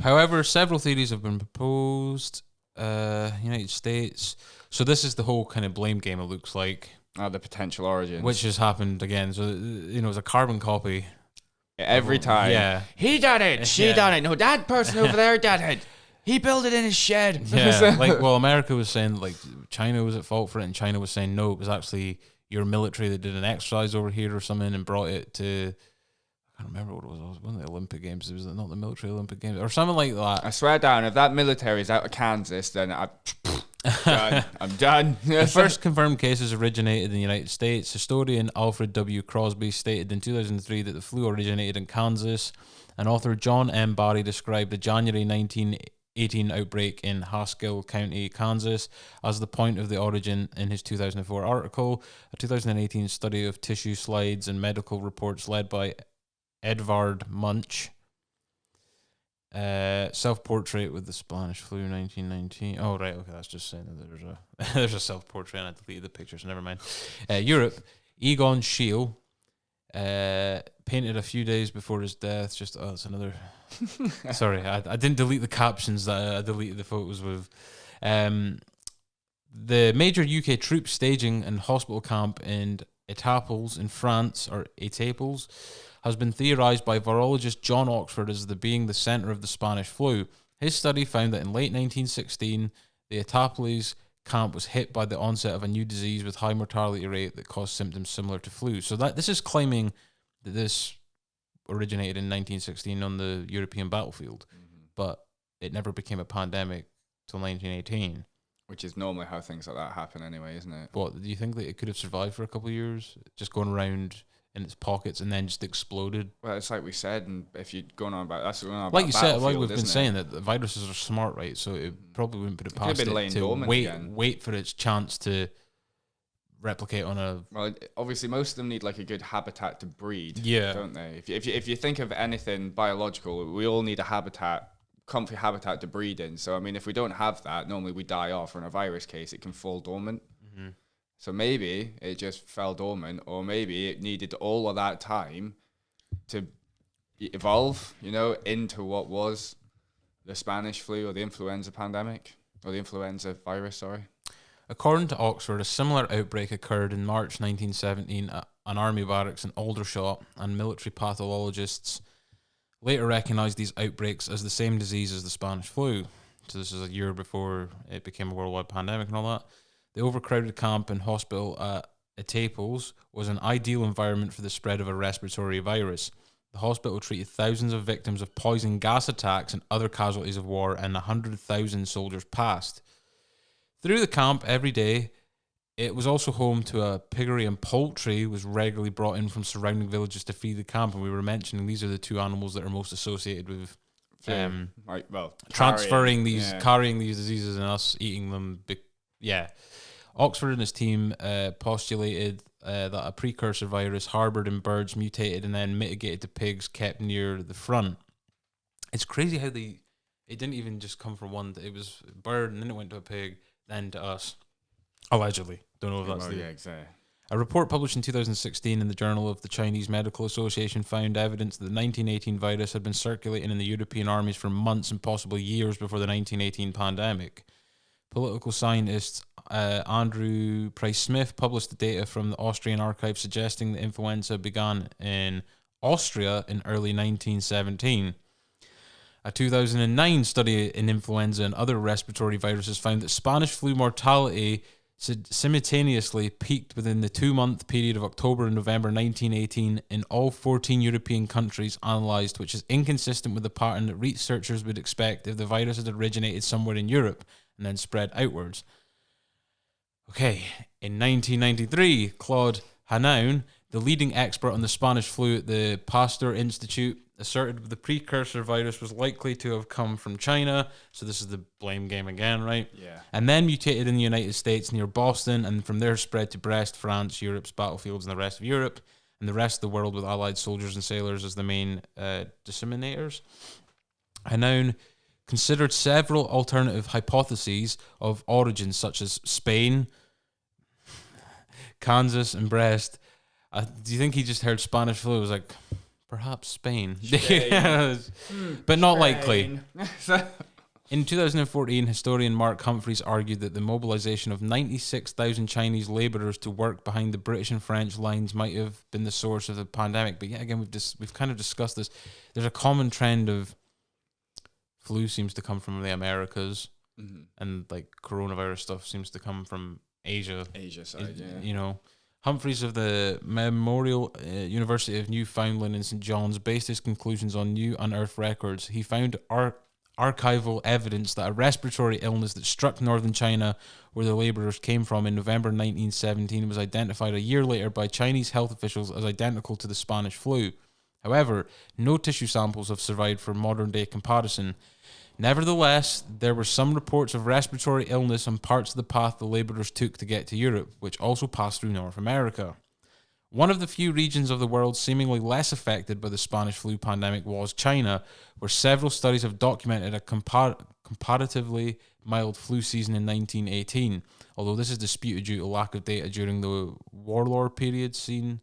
However, several theories have been proposed. United States. So this is the whole kind of blame game. It looks like
the potential origins,
which has happened again. So it's a carbon copy
every time.
Yeah,
he done it. She done it. No, that person over there did it. He built it in his shed.
Yeah, America was saying like China was at fault for it, and China was saying no, it was actually your military that did an exercise over here or something and brought it to. I can't remember what it was. It wasn't the Olympic Games. It was not the military Olympic Games or something like that.
I swear down, if that military is out of Kansas, then I'm done.
The first confirmed cases originated in the United States. Historian Alfred W. Crosby stated in 2003 that the flu originated in Kansas. And author John M. Barry described the January 1918 1918 outbreak in Haskell County, Kansas, as the point of the origin in his 2004 article. A 2018 study of tissue slides and medical reports led by Edvard Munch. Self-portrait with the Spanish flu 1919. Oh, right, okay, that's just saying that there's a self-portrait and I deleted the picture, so never mind. Europe, Egon Schiele, painted a few days before his death. It's another... Sorry, I didn't delete the captions that I deleted the photos with. The major UK troop staging and hospital camp in Etaples in France, or Etaples, has been theorised by virologist John Oxford as being the centre of the Spanish flu. His study found that in late 1916, the Etaples camp was hit by the onset of a new disease with high mortality rate that caused symptoms similar to flu. So this is claiming that this originated in 1916 on the European battlefield, but it never became a pandemic till 1918.
Which is normally how things like that happen anyway, isn't it?
What, do you think that it could have survived for a couple of years, just going around in its pockets and then just exploded?
Well, it's like we said, and if you're going on about that's going on about
like you said, like we've been
isn't
saying,
it?
that the viruses are smart, right? So it probably wouldn't put it past
been
it
laying
to
dormant again.
wait for its chance to replicate on a...
Well, obviously most of them need like a good habitat to breed,
Yeah.
don't they? If you think of anything biological, we all need a habitat, comfy habitat to breed in. So I mean, if we don't have that, normally we die off. Or in a virus case, it can fall dormant. So maybe it just fell dormant, or maybe it needed all of that time to evolve, into what was the Spanish flu or the influenza pandemic, or the influenza virus, sorry.
According to Oxford, a similar outbreak occurred in March 1917 at an army barracks in Aldershot, and military pathologists later recognised these outbreaks as the same disease as the Spanish flu. So this is a year before it became a worldwide pandemic and all that. The overcrowded camp and hospital at Etaples was an ideal environment for the spread of a respiratory virus. The hospital treated thousands of victims of poison gas attacks and other casualties of war, and 100,000 soldiers passed. Through the camp every day, it was also home to a piggery, and poultry was regularly brought in from surrounding villages to feed the camp. And we were mentioning these are the two animals that are most associated with carrying these diseases and us eating them. Oxford and his team postulated that a precursor virus harboured in birds mutated and then mitigated to pigs kept near the front. It's crazy how it didn't even just come from one. It was a bird, and then it went to a pig, then to us. Allegedly. Don't know if that's
exactly.
A report published in 2016 in the Journal of the Chinese Medical Association found evidence that the 1918 virus had been circulating in the European armies for months and possibly years before the 1918 pandemic. Political scientist Andrew Price-Smith published the data from the Austrian archive suggesting that influenza began in Austria in early 1917. A 2009 study in influenza and other respiratory viruses found that Spanish flu mortality simultaneously peaked within the 2-month period of October and November 1918 in all 14 European countries analysed, which is inconsistent with the pattern that researchers would expect if the virus had originated somewhere in Europe and then spread outwards. Okay, in 1993, Claude Hanaun, the leading expert on the Spanish flu at the Pasteur Institute, asserted the precursor virus was likely to have come from China. So this is the blame game again, right?
Yeah.
And then mutated in the United States near Boston, and from there spread to Brest, France, Europe's battlefields, and the rest of Europe, and the rest of the world with Allied soldiers and sailors as the main disseminators. Hanaun considered several alternative hypotheses of origin, such as Spain, Kansas, and Brest. Do you think he just heard Spanish flu? It was like, perhaps Spain. But not likely. In 2014, historian Mark Humphreys argued that the mobilization of 96,000 Chinese laborers to work behind the British and French lines might have been the source of the pandemic. But yet again, we've kind of discussed this. There's a common trend of flu seems to come from the Americas, and like coronavirus stuff seems to come from Asia.
Asia side,
Humphreys of the Memorial University of Newfoundland in St. John's based his conclusions on new unearthed records. He found archival evidence that a respiratory illness that struck northern China, where the laborers came from, in November 1917 was identified a year later by Chinese health officials as identical to the Spanish flu. However, no tissue samples have survived for modern-day comparison. Nevertheless, there were some reports of respiratory illness on parts of the path the laborers took to get to Europe, which also passed through North America. One of the few regions of the world seemingly less affected by the Spanish flu pandemic was China, where several studies have documented a comparatively mild flu season in 1918, although this is disputed due to lack of data during the warlord period seen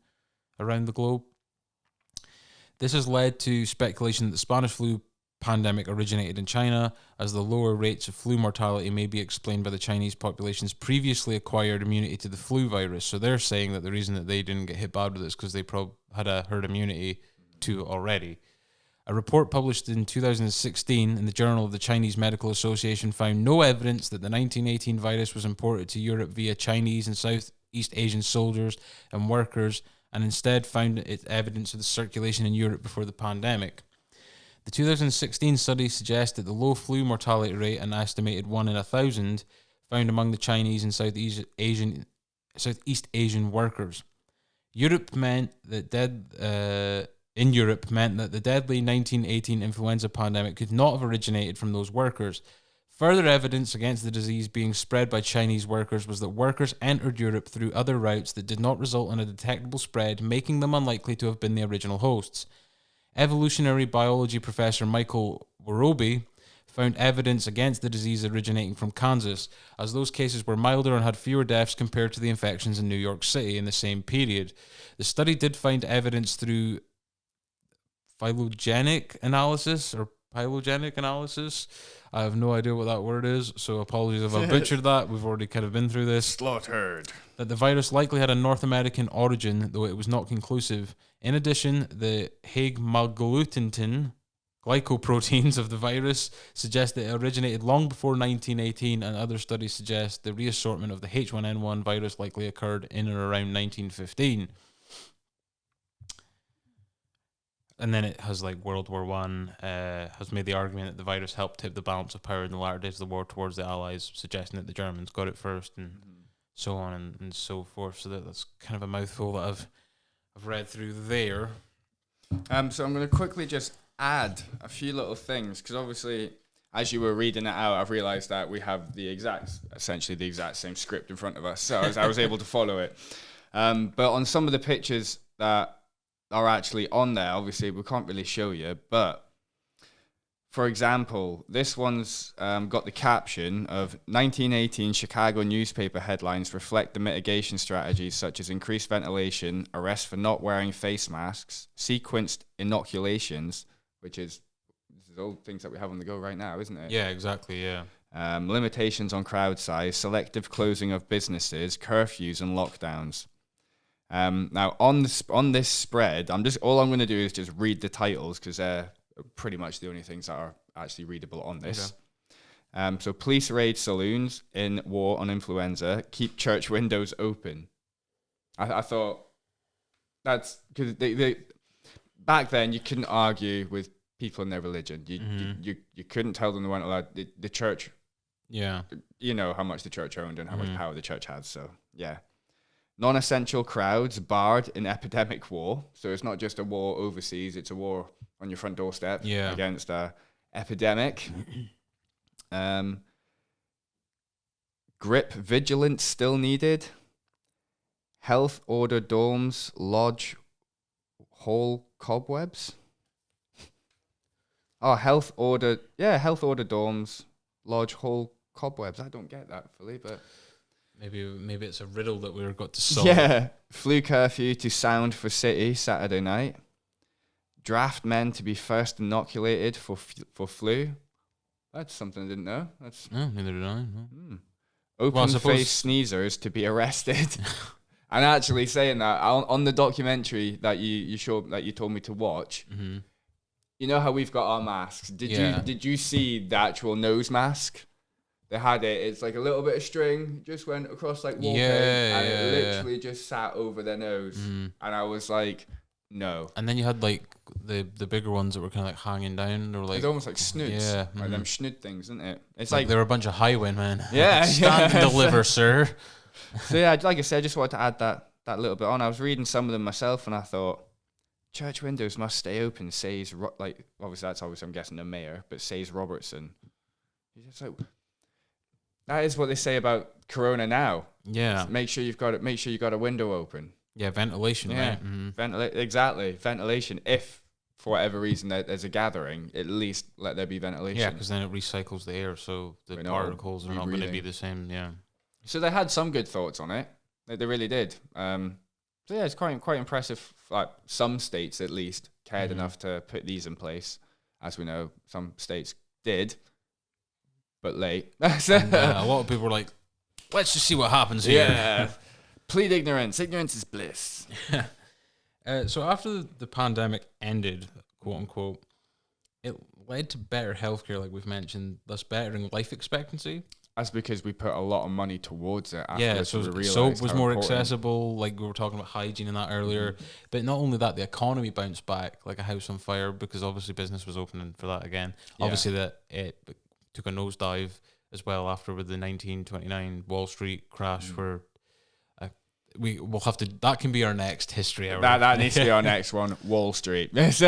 around the globe. This has led to speculation that the Spanish flu pandemic originated in China, as the lower rates of flu mortality may be explained by the Chinese population's previously acquired immunity to the flu virus. So they're saying that the reason that they didn't get hit bad with this because they had a herd immunity to it already. A report published in 2016 in the Journal of the Chinese Medical Association found no evidence that the 1918 virus was imported to Europe via Chinese and Southeast Asian soldiers and workers, and instead found its evidence of the circulation in Europe before the pandemic. The 2016 study suggests that the low flu mortality rate, an estimated 1 in 1,000, found among the Chinese and Southeast Asian workers. In Europe meant that the deadly 1918 influenza pandemic could not have originated from those workers. Further evidence against the disease being spread by Chinese workers was that workers entered Europe through other routes that did not result in a detectable spread, making them unlikely to have been the original hosts. Evolutionary biology professor Michael Worobi found evidence against the disease originating from Kansas, as those cases were milder and had fewer deaths compared to the infections in New York City in the same period. The study did find evidence through phylogenetic analysis. I have no idea what that word is, so apologies if I butchered that. We've already kind of been through this.
Slaughtered.
That the virus likely had a North American origin, though it was not conclusive. In addition, the Haig-Maglutintin glycoproteins of the virus suggest that it originated long before 1918, and other studies suggest the reassortment of the H1N1 virus likely occurred in or around 1915. And then it has like World War One has made the argument that the virus helped tip the balance of power in the latter days of the war towards the Allies, suggesting that the Germans got it first, and so on and so forth. So that's kind of a mouthful that I've read through there.
So I'm going to quickly just add a few little things, because obviously, as you were reading it out, I've realised that we have essentially the exact same script in front of us, so I was able to follow it. But on some of the pictures that are actually on there, obviously we can't really show you, but for example, this one's got the caption of 1918 Chicago newspaper headlines reflect the mitigation strategies such as increased ventilation, arrest for not wearing face masks, sequenced inoculations, this is all things that we have on the go right now, isn't it?
Yeah, exactly, yeah.
Limitations on crowd size, selective closing of businesses, curfews and lockdowns. Now on this spread, all I'm going to do is just read the titles, because they're pretty much the only things that are actually readable on this. Okay. So police raid saloons in war on influenza, keep church windows open. I thought that's because they back then you couldn't argue with people in their religion. You couldn't tell them they weren't allowed. The church,
yeah,
you know how much the church owned and how much power the church had. So yeah. Non-essential crowds barred in epidemic war. So it's not just a war overseas, it's a war on your front doorstep against a epidemic. Grip vigilance still needed. Health order dorms lodge hall cobwebs. Oh, health order dorms lodge hall cobwebs. I don't get that fully, but
Maybe it's a riddle that we've got to solve.
Yeah. Flu curfew to sound for city Saturday night. Draft men to be first inoculated for flu. That's something I didn't know.
No, neither did I. No.
Open-faced sneezers to be arrested. And actually saying that, on the documentary that you showed, that you told me to watch, you know how we've got our masks? Did you see the actual nose mask? They had it. It's like a little bit of string just went across like wallpaper, and it literally just sat over their nose. And I was like, no.
And then you had like the bigger ones that were kind of like hanging down. They were like,
it's almost like snoods, like them schnood things, isn't it? It's like
they were a bunch of highwaymen.
Yeah,
stand and deliver, sir.
So yeah, like I said, I just wanted to add that little bit on. I was reading some of them myself, and I thought, church windows must stay open, says, like, obviously I'm guessing the mayor, but says Robertson. You're just like, that is what they say about Corona now.
Yeah.
Make sure you got a window open.
Yeah, ventilation.
Yeah,
right? Mm-hmm.
Exactly, ventilation. If for whatever reason there's a gathering, at least let there be ventilation.
Yeah, because then it recycles the air, so the particles are not going to be the same. Yeah.
So they had some good thoughts on it. They really did. So yeah, it's quite impressive. Like some states at least cared enough to put these in place. As we know, some states did, but late.
And, a lot of people were like, "Let's just see what happens here."
Yeah. Plead ignorance. Ignorance is bliss.
So after the pandemic ended, quote unquote, it led to better healthcare, like we've mentioned, thus bettering life expectancy.
That's because we put a lot of money towards it.
Yeah, so soap was more accessible. Like we were talking about hygiene and that earlier. But not only that, the economy bounced back like a house on fire because obviously business was opening for that again. Yeah. Obviously that it took a nosedive as well after with the 1929 Wall Street crash where we'll have to, that can be our next history hour.
That needs to be our next one, Wall Street.
Just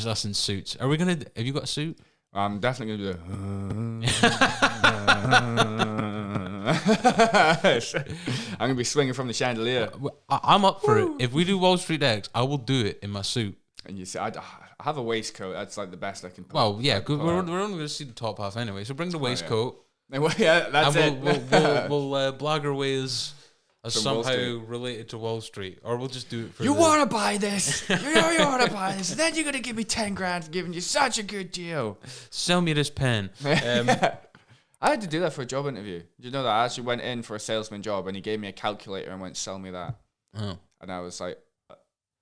us in suits. Are we going to, have you got a suit?
I'm definitely going to do I'm going to be swinging from the chandelier.
I'm up for it. If we do Wall Street X, I will do it in my suit.
And you see, I have a waistcoat. That's like the best I can put.
Well, yeah, we're only going to see the top half anyway. So bring the waistcoat.
Yeah, that's
and we'll blag our way as somehow related to Wall Street, or we'll just do it for
you want to buy this. You want to buy this. Then you're going to give me 10 grand for giving you such a good deal.
Sell me this pen.
I had to do that for a job interview. Did you know that? I actually went in for a salesman job and he gave me a calculator and went, sell me that.
Oh.
And I was like,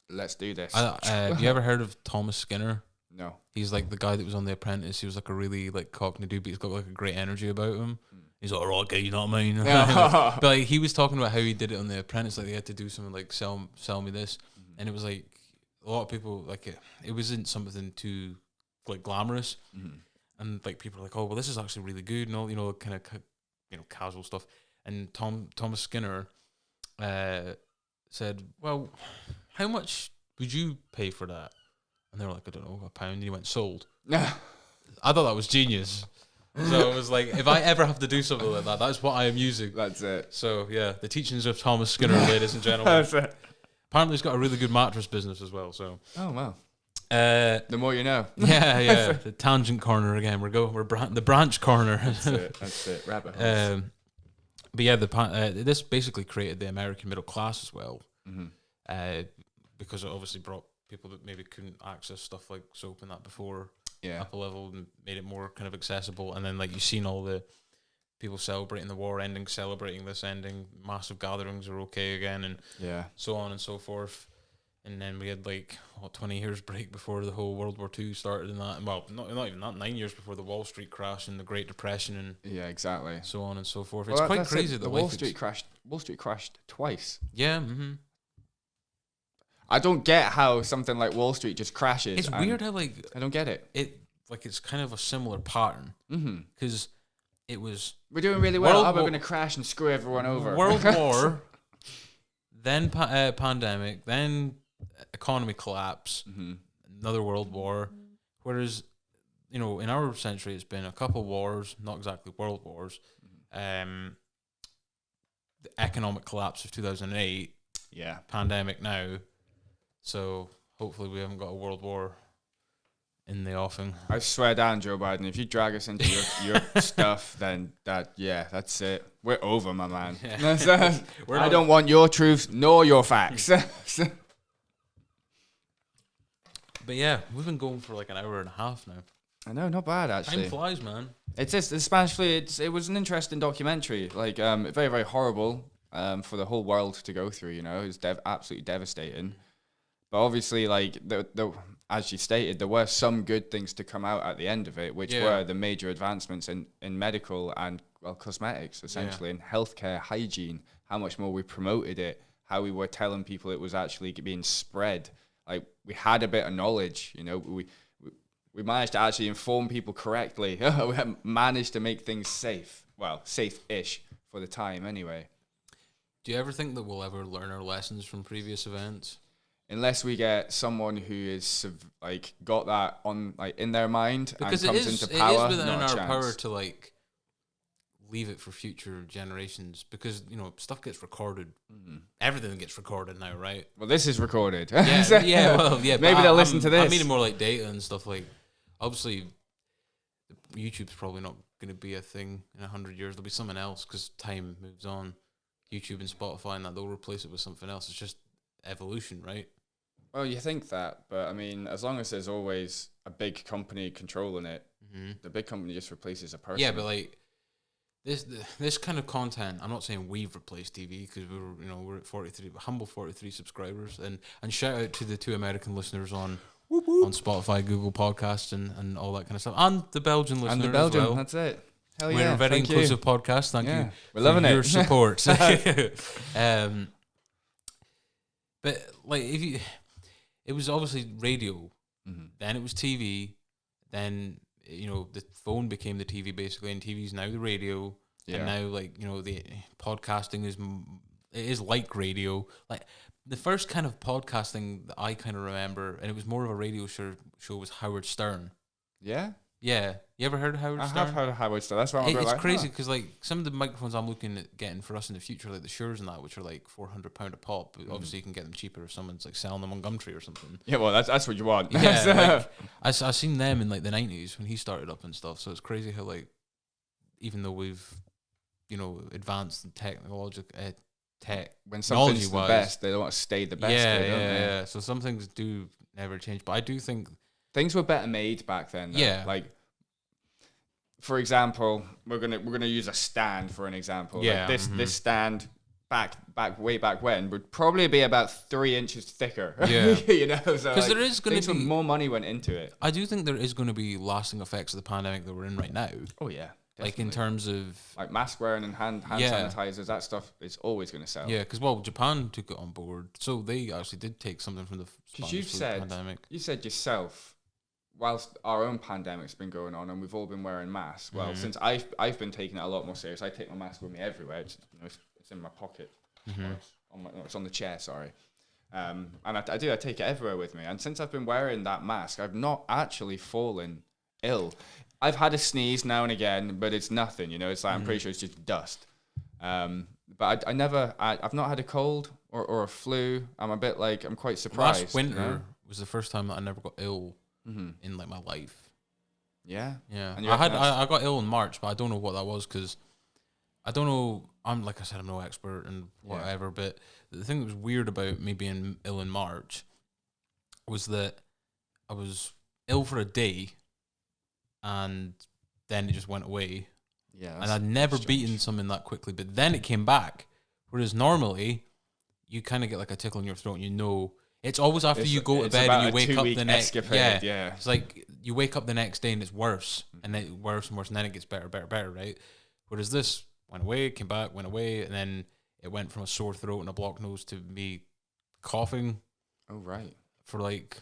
let's do this.
Have you ever heard of Thomas Skinner?
No.
He's like the guy that was on The Apprentice. He was like a really like cockney dude, but he's got like a great energy about him. He's like, all right, okay, you know what I mean? But like, he was talking about how he did it on The Apprentice. Like they had to do something like sell me this. And it was like a lot of people, like it wasn't something too like glamorous. And like people are like, oh, well, this is actually really good and all, you know, kind of, you know, casual stuff. And Thomas Skinner said, well, how much would you pay for that? And they were like, I don't know, £1. And he went, sold. I thought that was genius. So it was like, if I ever have to do something like that, that's what I am using.
That's it.
So yeah, the teachings of Thomas Skinner, ladies and gentlemen.
That's it.
Apparently he's got a really good mattress business as well. So.
Oh wow. The more you know.
Yeah. The tangent corner again. We're the branch corner.
That's it. Rabbit holes.
But yeah, this basically created the American middle class as well, because it obviously brought people that maybe couldn't access stuff like soap and that before up a level and made it more kind of accessible. And then like you've seen all the people celebrating the war ending, celebrating this ending, massive gatherings are okay again, and so on and so forth. And then we had like 20 years break before the whole World War II started, and that. Well, not even that. 9 years before the Wall Street crash and the Great Depression, and
exactly.
So on and so forth. It's quite crazy that
the Wall Street crashed. Wall Street crashed twice.
Yeah.
I don't get how something like Wall Street just crashes.
It's weird how like
I don't get it.
It's kind of a similar pattern. Because it was
we're doing really well. We're going to crash and screw everyone over.
World War, then pandemic, then economy collapse, another world war. Whereas, you know, in our century, it's been a couple wars, not exactly world wars. The economic collapse of 2008.
Yeah.
Pandemic now. So hopefully we haven't got a world war in the offing.
I swear down, Joe Biden, if you drag us into your stuff, then that's it. We're over, my man. Yeah. I don't want your truths nor your facts.
But yeah, we've been going for like an hour and a half now.
I know, not bad actually.
Time flies, man.
It's just the Spanish flu. It was an interesting documentary. Like very very horrible for the whole world to go through. You know, it was absolutely devastating. But obviously, like as you stated, there were some good things to come out at the end of it, which were the major advancements in medical and cosmetics, essentially, in healthcare, hygiene. How much more we promoted it. How we were telling people it was actually being spread. Like we had a bit of knowledge, you know, we managed to actually inform people correctly. We managed to make things safe. Well, safe-ish for the time anyway.
Do you ever think that we'll ever learn our lessons from previous events?
unless we get someone who is like got that on like in their mind
because
and comes into power,
it is within
not a
our
chance.
power to like leave it for future generations, because stuff gets recorded. Everything gets recorded now, right?
Well, this is recorded.
Yeah.
Maybe they'll listen to this.
I mean, more like data and stuff. Like, obviously, YouTube's probably not going to be a thing in 100 years. There'll be something else because time moves on. YouTube and Spotify and that, they'll replace it with something else. It's just evolution, right?
Well, you think that, but I mean, as long as there's always a big company controlling it, the big company just replaces a person.
Yeah, but like this kind of content, I'm not saying we've replaced TV, because we're at 43, humble 43 subscribers, and shout out to the 2 American listeners on Spotify, Google Podcasts, and all that kind of stuff, and the Belgian listeners
and the Belgian,
as well.
That's it. Hell
We're
yeah,
a very inclusive podcast. Thank you.
We're loving
your
it.
support. But like, it was obviously radio, then it was TV, then the phone became the TV basically, and TV's now the radio, and now like the podcasting is like radio. Like the first kind of podcasting that I kind of remember, and it was more of a radio show was Howard Stern.
Yeah.
Yeah, you ever heard of Howard Stern?
I have heard of Howard Stern. That's why I'm
It's crazy because like some of the microphones I'm looking at getting for us in the future, like the Shure and that, which are like £400 a pop. But obviously, you can get them cheaper if someone's like selling them on Gumtree or something.
Yeah, well, that's what you want.
Yeah, like, I seen them in like the 90s when he started up and stuff. So it's crazy how like even though we've advanced in
when something's the best, they don't want to stay the best.
Yeah. So some things do never change, but I do think
things were better made back then. Though.
Yeah,
like for example, we're gonna use a stand for an example.
Yeah,
like this stand way back when would probably be about 3 inches thicker.
Yeah,
so
because there is going to be
more money went into it.
I do think there is going to be lasting effects of the pandemic that we're in right now.
Oh yeah. Definitely.
Like in terms of
like mask wearing and hand sanitizers, that stuff is always going to sell.
Yeah, because Japan took it on board, so they actually did take something from the Spanish flu pandemic.
You said yourself, whilst our own pandemic's been going on and we've all been wearing masks. Well, since I've been taking it a lot more serious. I take my mask with me everywhere. It's in my pocket. It's on the chair. Sorry. And I take it everywhere with me. And since I've been wearing that mask, I've not actually fallen ill. I've had a sneeze now and again, but it's nothing, It's like I'm pretty sure it's just dust. But I've not had a cold or a flu. I'm quite surprised.
Last winter was the first time that I never got ill in like my life.
Yeah.
And I got ill in March, but I don't know what that was because I don't know. I'm like I said, I'm no expert and whatever. But the thing that was weird about me being ill in March was that I was ill for a day. And then it just went away. Yeah. And I'd never beaten something that quickly, but then it came back. Whereas normally, you kind of get like a tickle in your throat and it's always after you go to bed and you wake up the next day. Yeah. It's like you wake up the next day and it's worse and then worse and worse and then it gets better, right? Whereas this went away, came back, went away, and then it went from a sore throat and a blocked nose to me coughing. Oh, right. For like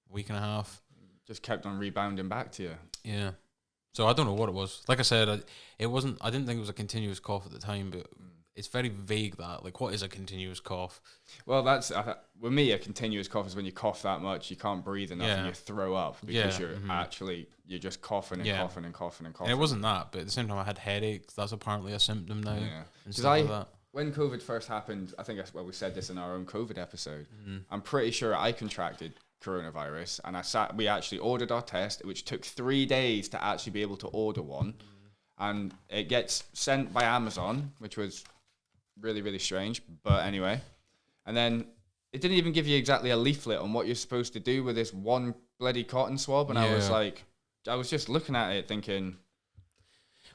a week and a half.
Just kept on rebounding back to you.
Yeah. So I don't know what it was. Like I said, I didn't think it was a continuous cough at the time, but it's very vague that. Like, what is a continuous cough?
Well, that's, with me, a continuous cough is when you cough that much, you can't breathe enough and you throw up because you're just coughing and coughing and coughing and coughing.
And it wasn't that, but at the same time, I had headaches. That's apparently a symptom now. Yeah. Because
when COVID first happened, I think we said this in our own COVID episode, I'm pretty sure I contracted coronavirus, and we actually ordered our test, which took 3 days to actually be able to order one, and it gets sent by Amazon, which was really, really strange, but anyway. And then it didn't even give you exactly a leaflet on what you're supposed to do with this one bloody cotton swab, and I was just looking at it thinking,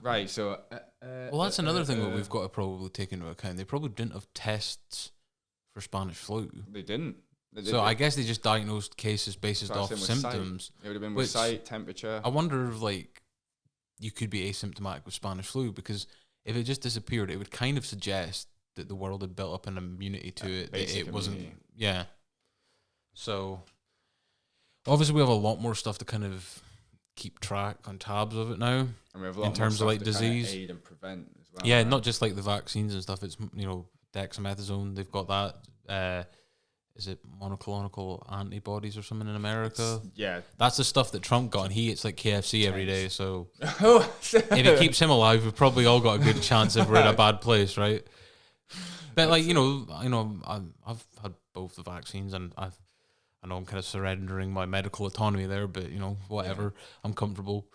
right, so
well, that's another thing that we've got to probably take into account. They probably didn't have tests for Spanish flu.
They didn't.
So I guess they just diagnosed cases based off symptoms.
Sight. It would have been with sight, temperature.
I wonder if like you could be asymptomatic with Spanish flu, because if it just disappeared, it would kind of suggest that the world had built up an immunity to it. It wasn't. Yeah. So obviously we have a lot more stuff to kind of keep track on tabs of it now. And we have a lot in terms of like disease, aid and prevent as well. Yeah, right? Not just like the vaccines and stuff. It's dexamethasone. They've got that. is it monoclonal antibodies or something in America?
Yeah.
That's the stuff that Trump got, and he eats like KFC every day. So
Oh.
if it keeps him alive, we've probably all got a good chance if we're in a bad place, right? But like I've had both the vaccines, and I know I'm kind of surrendering my medical autonomy there, but whatever, I'm comfortable.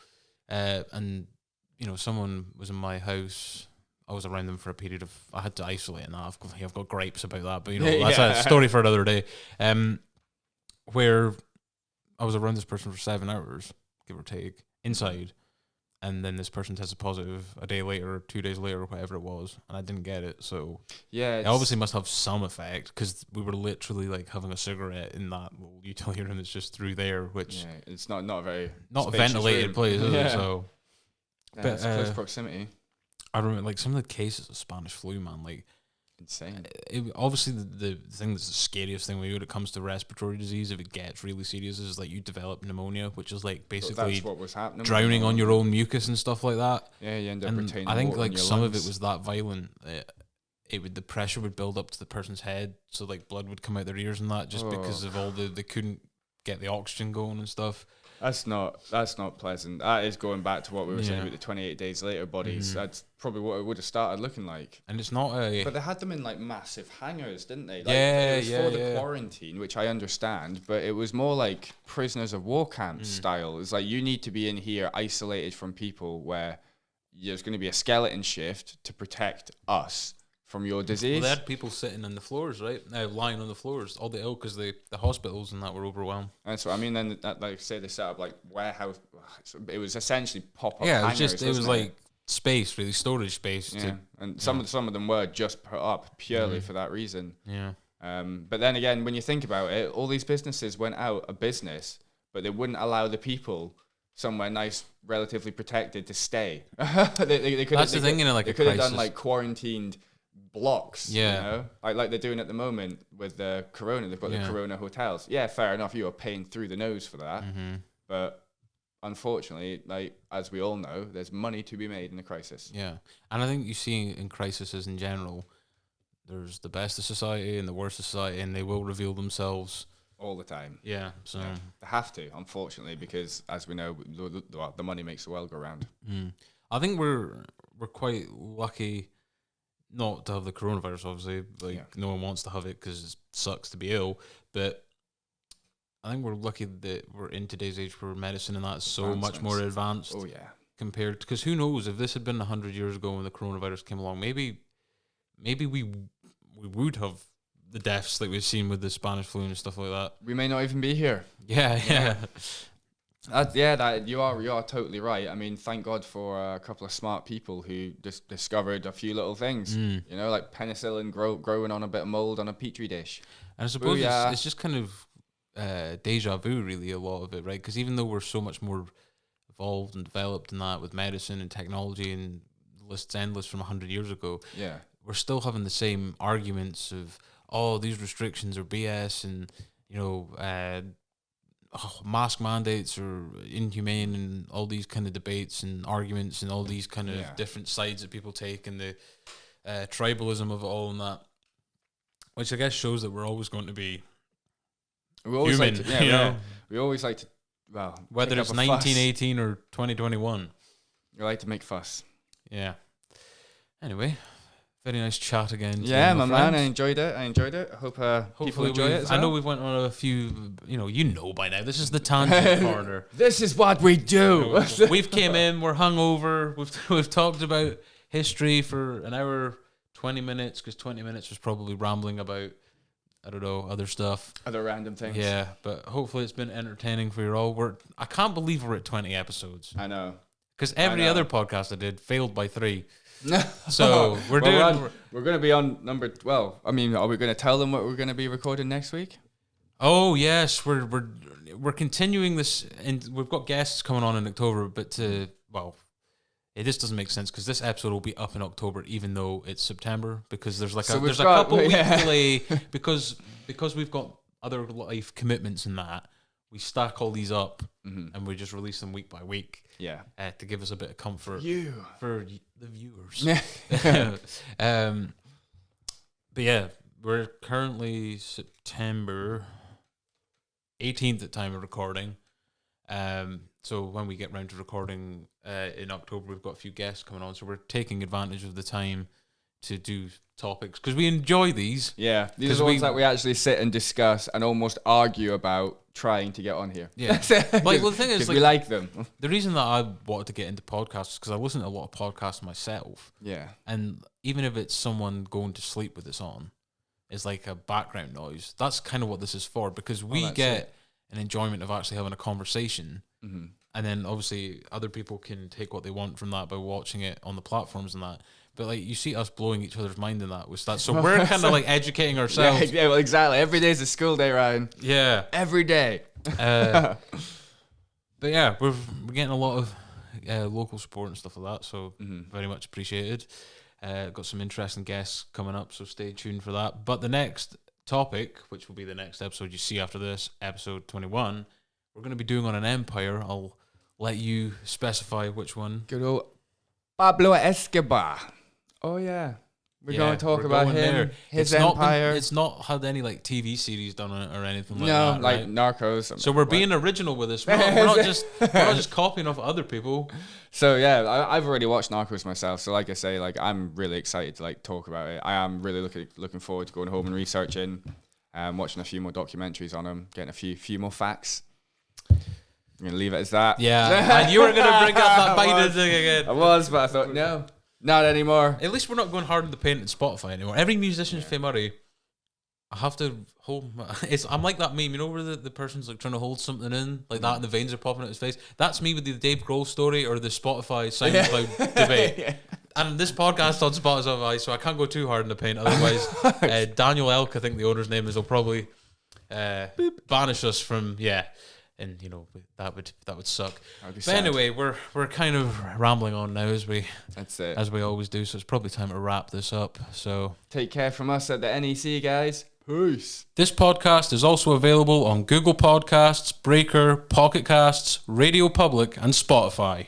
And someone was in my house. I was around them for a period of. I had to isolate, and I've got gripes about that, but that's a story for another day. Where I was around this person for 7 hours, give or take, inside, and then this person tested positive a day later, or 2 days later, or whatever it was, and I didn't get it. So it obviously must have some effect, because we were literally like having a cigarette in that little utility room that's just through there, which
it's not a very
not a ventilated place, is it? So,
but it's close proximity.
I remember like some of the cases of Spanish flu, man, like
insane.
Obviously, the thing that's the scariest thing when it comes to respiratory disease, if it gets really serious, is like you develop pneumonia, which is like basically
that's what was happening.
Drowning on your own mucus and stuff like that.
Yeah, you end up retaining.
I think
water
like
in your
some
lungs.
of it was that violent. The pressure would build up to the person's head, so like blood would come out their ears and that, just because of all they couldn't get the oxygen going and stuff.
That's not pleasant. That is going back to what we were saying about the 28 days later bodies. That's probably what it would have started looking like.
And it's not
But they had them in like massive hangars, didn't they? Like,
it
was for the quarantine, which I understand, but it was more like prisoners of war camp style. It's like you need to be in here isolated from people, where there's going to be a skeleton shift to protect us from your disease.
Well, they had people sitting on the floors, right? Lying on the floors, all the ill, because the hospitals and that were overwhelmed.
And so I mean, then like say they set up like warehouse. It was essentially pop-up.
Yeah,
hangars,
it was like space, really, storage space.
Yeah, and some of them were just put up purely for that reason.
Yeah.
But then again, when you think about it, all these businesses went out of business, but they wouldn't allow the people somewhere nice, relatively protected, to stay. they could.
That's the thing,
they could have done like quarantined blocks, like they're doing at the moment with the Corona. They've got the Corona hotels. Yeah, fair enough. You are paying through the nose for that, but unfortunately, like as we all know, there's money to be made in a crisis.
Yeah, and I think you see in crises in general, there's the best of society and the worst of society, and they will reveal themselves
all the time.
Yeah, so
they have to, unfortunately, because as we know, the money makes the world go round.
I think we're quite lucky not to have the coronavirus, obviously. No one wants to have it because it sucks to be ill. But I think we're lucky that we're in today's age where medicine and that's so much more advanced.
Oh, yeah.
Compared, because who knows, if this had been 100 years ago when the coronavirus came along, maybe we would have the deaths like we've seen with the Spanish flu and stuff like that.
We may not even be here.
Yeah.
You are totally right. I mean, thank God for a couple of smart people who just discovered a few little things. Like penicillin growing on a bit of mold on a petri dish.
And I suppose it's just kind of deja vu, really, a lot of it, right? Because even though we're so much more evolved and developed in that with medicine and technology, and the list's endless from 100 years ago, we're still having the same arguments of, these restrictions are BS, and mask mandates are inhumane, and all these kind of debates and arguments and all these kind of different sides that people take, and the tribalism of it all, and that, which I guess shows that we're always going to be human.
We always like to,
whether it's 1918 or 2021.
We like to make fuss.
Yeah. Anyway, very nice chat again.
Yeah, my man, I enjoyed it. I hope people enjoy it as well.
I know we've went on a few, by now. This is the tangent corner.
This is what we do.
We've came in, we're hungover. We've talked about history for an hour, 20 minutes, because 20 minutes was probably rambling about, I don't know, other stuff.
Other random things.
Yeah, but hopefully it's been entertaining for you all. I can't believe we're at 20 episodes.
I know.
Because every other podcast I did failed by 3. So we're going
to be on number 12. I mean, are we going to tell them what we're going to be recording next week?
Oh yes, we're continuing this, and we've got guests coming on in October. But this doesn't make sense because this episode will be up in October, even though it's September, because there's a couple weeks delay because we've got other life commitments in that. We stack all these up and we just release them week by week.
Yeah,
to give us a bit of comfort for the viewers.
Yeah.
But yeah, we're currently September 18th at time of recording. So when we get round to recording in October, we've got a few guests coming on. So we're taking advantage of the time to do topics because we enjoy these.
Yeah, these are the ones that we actually sit and discuss and almost argue about trying to get on here.
Yeah, like well, the thing is, like,
we like them.
The reason that I wanted to get into podcasts is because I listen to a lot of podcasts myself.
Yeah,
and even if it's someone going to sleep with this on, it's like a background noise. That's kind of what this is for, because we get an enjoyment of actually having a conversation.
Mm-hmm.
And then obviously other people can take what they want from that by watching it on the platforms and that. But like you see us blowing each other's mind in that with that. So we're kind of like educating ourselves.
Yeah, well, exactly. Every day is a school day, Ryan.
Yeah.
Every day.
But yeah, we're getting a lot of local support and stuff like that. So very much appreciated. Got some interesting guests coming up, so stay tuned for that. But the next topic, which will be the next episode you see after this, episode 21, we're going to be doing on an empire. I'll let you specify which one.
Good old Pablo Escobar. Oh, yeah. We're going to talk about him, there. His empire.
It's not had any like TV series done on it or anything like
that.
No,
like
right?
Narcos.
So we're being original with this. We're not just copying off other people.
So yeah, I've already watched Narcos myself. So like I say, like I'm really excited to like talk about it. I am really looking forward to going home and researching, watching a few more documentaries on him, getting a few more facts. I'm gonna leave it as that.
Yeah, and you were gonna bring up that Biden thing again.
I was, but I thought no. Not anymore.
At least we're not going hard in the paint in Spotify anymore. Every musician's Faye Murray. I have to hold my... I'm like that meme, you know, where the person's like trying to hold something in, like that, and the veins are popping out his face. That's me with the Dave Grohl story or the Spotify SoundCloud debate. Yeah. And this podcast on Spotify, so I can't go too hard in the paint. Otherwise, Daniel Elk, I think the owner's name is, will probably banish us from... Yeah. And you know that would suck. But anyway, we're kind of rambling on now as we always do. So it's probably time to wrap this up. So
take care from us at the NEC, guys. Peace.
This podcast is also available on Google Podcasts, Breaker, Pocketcasts, RadioPublic, and Spotify.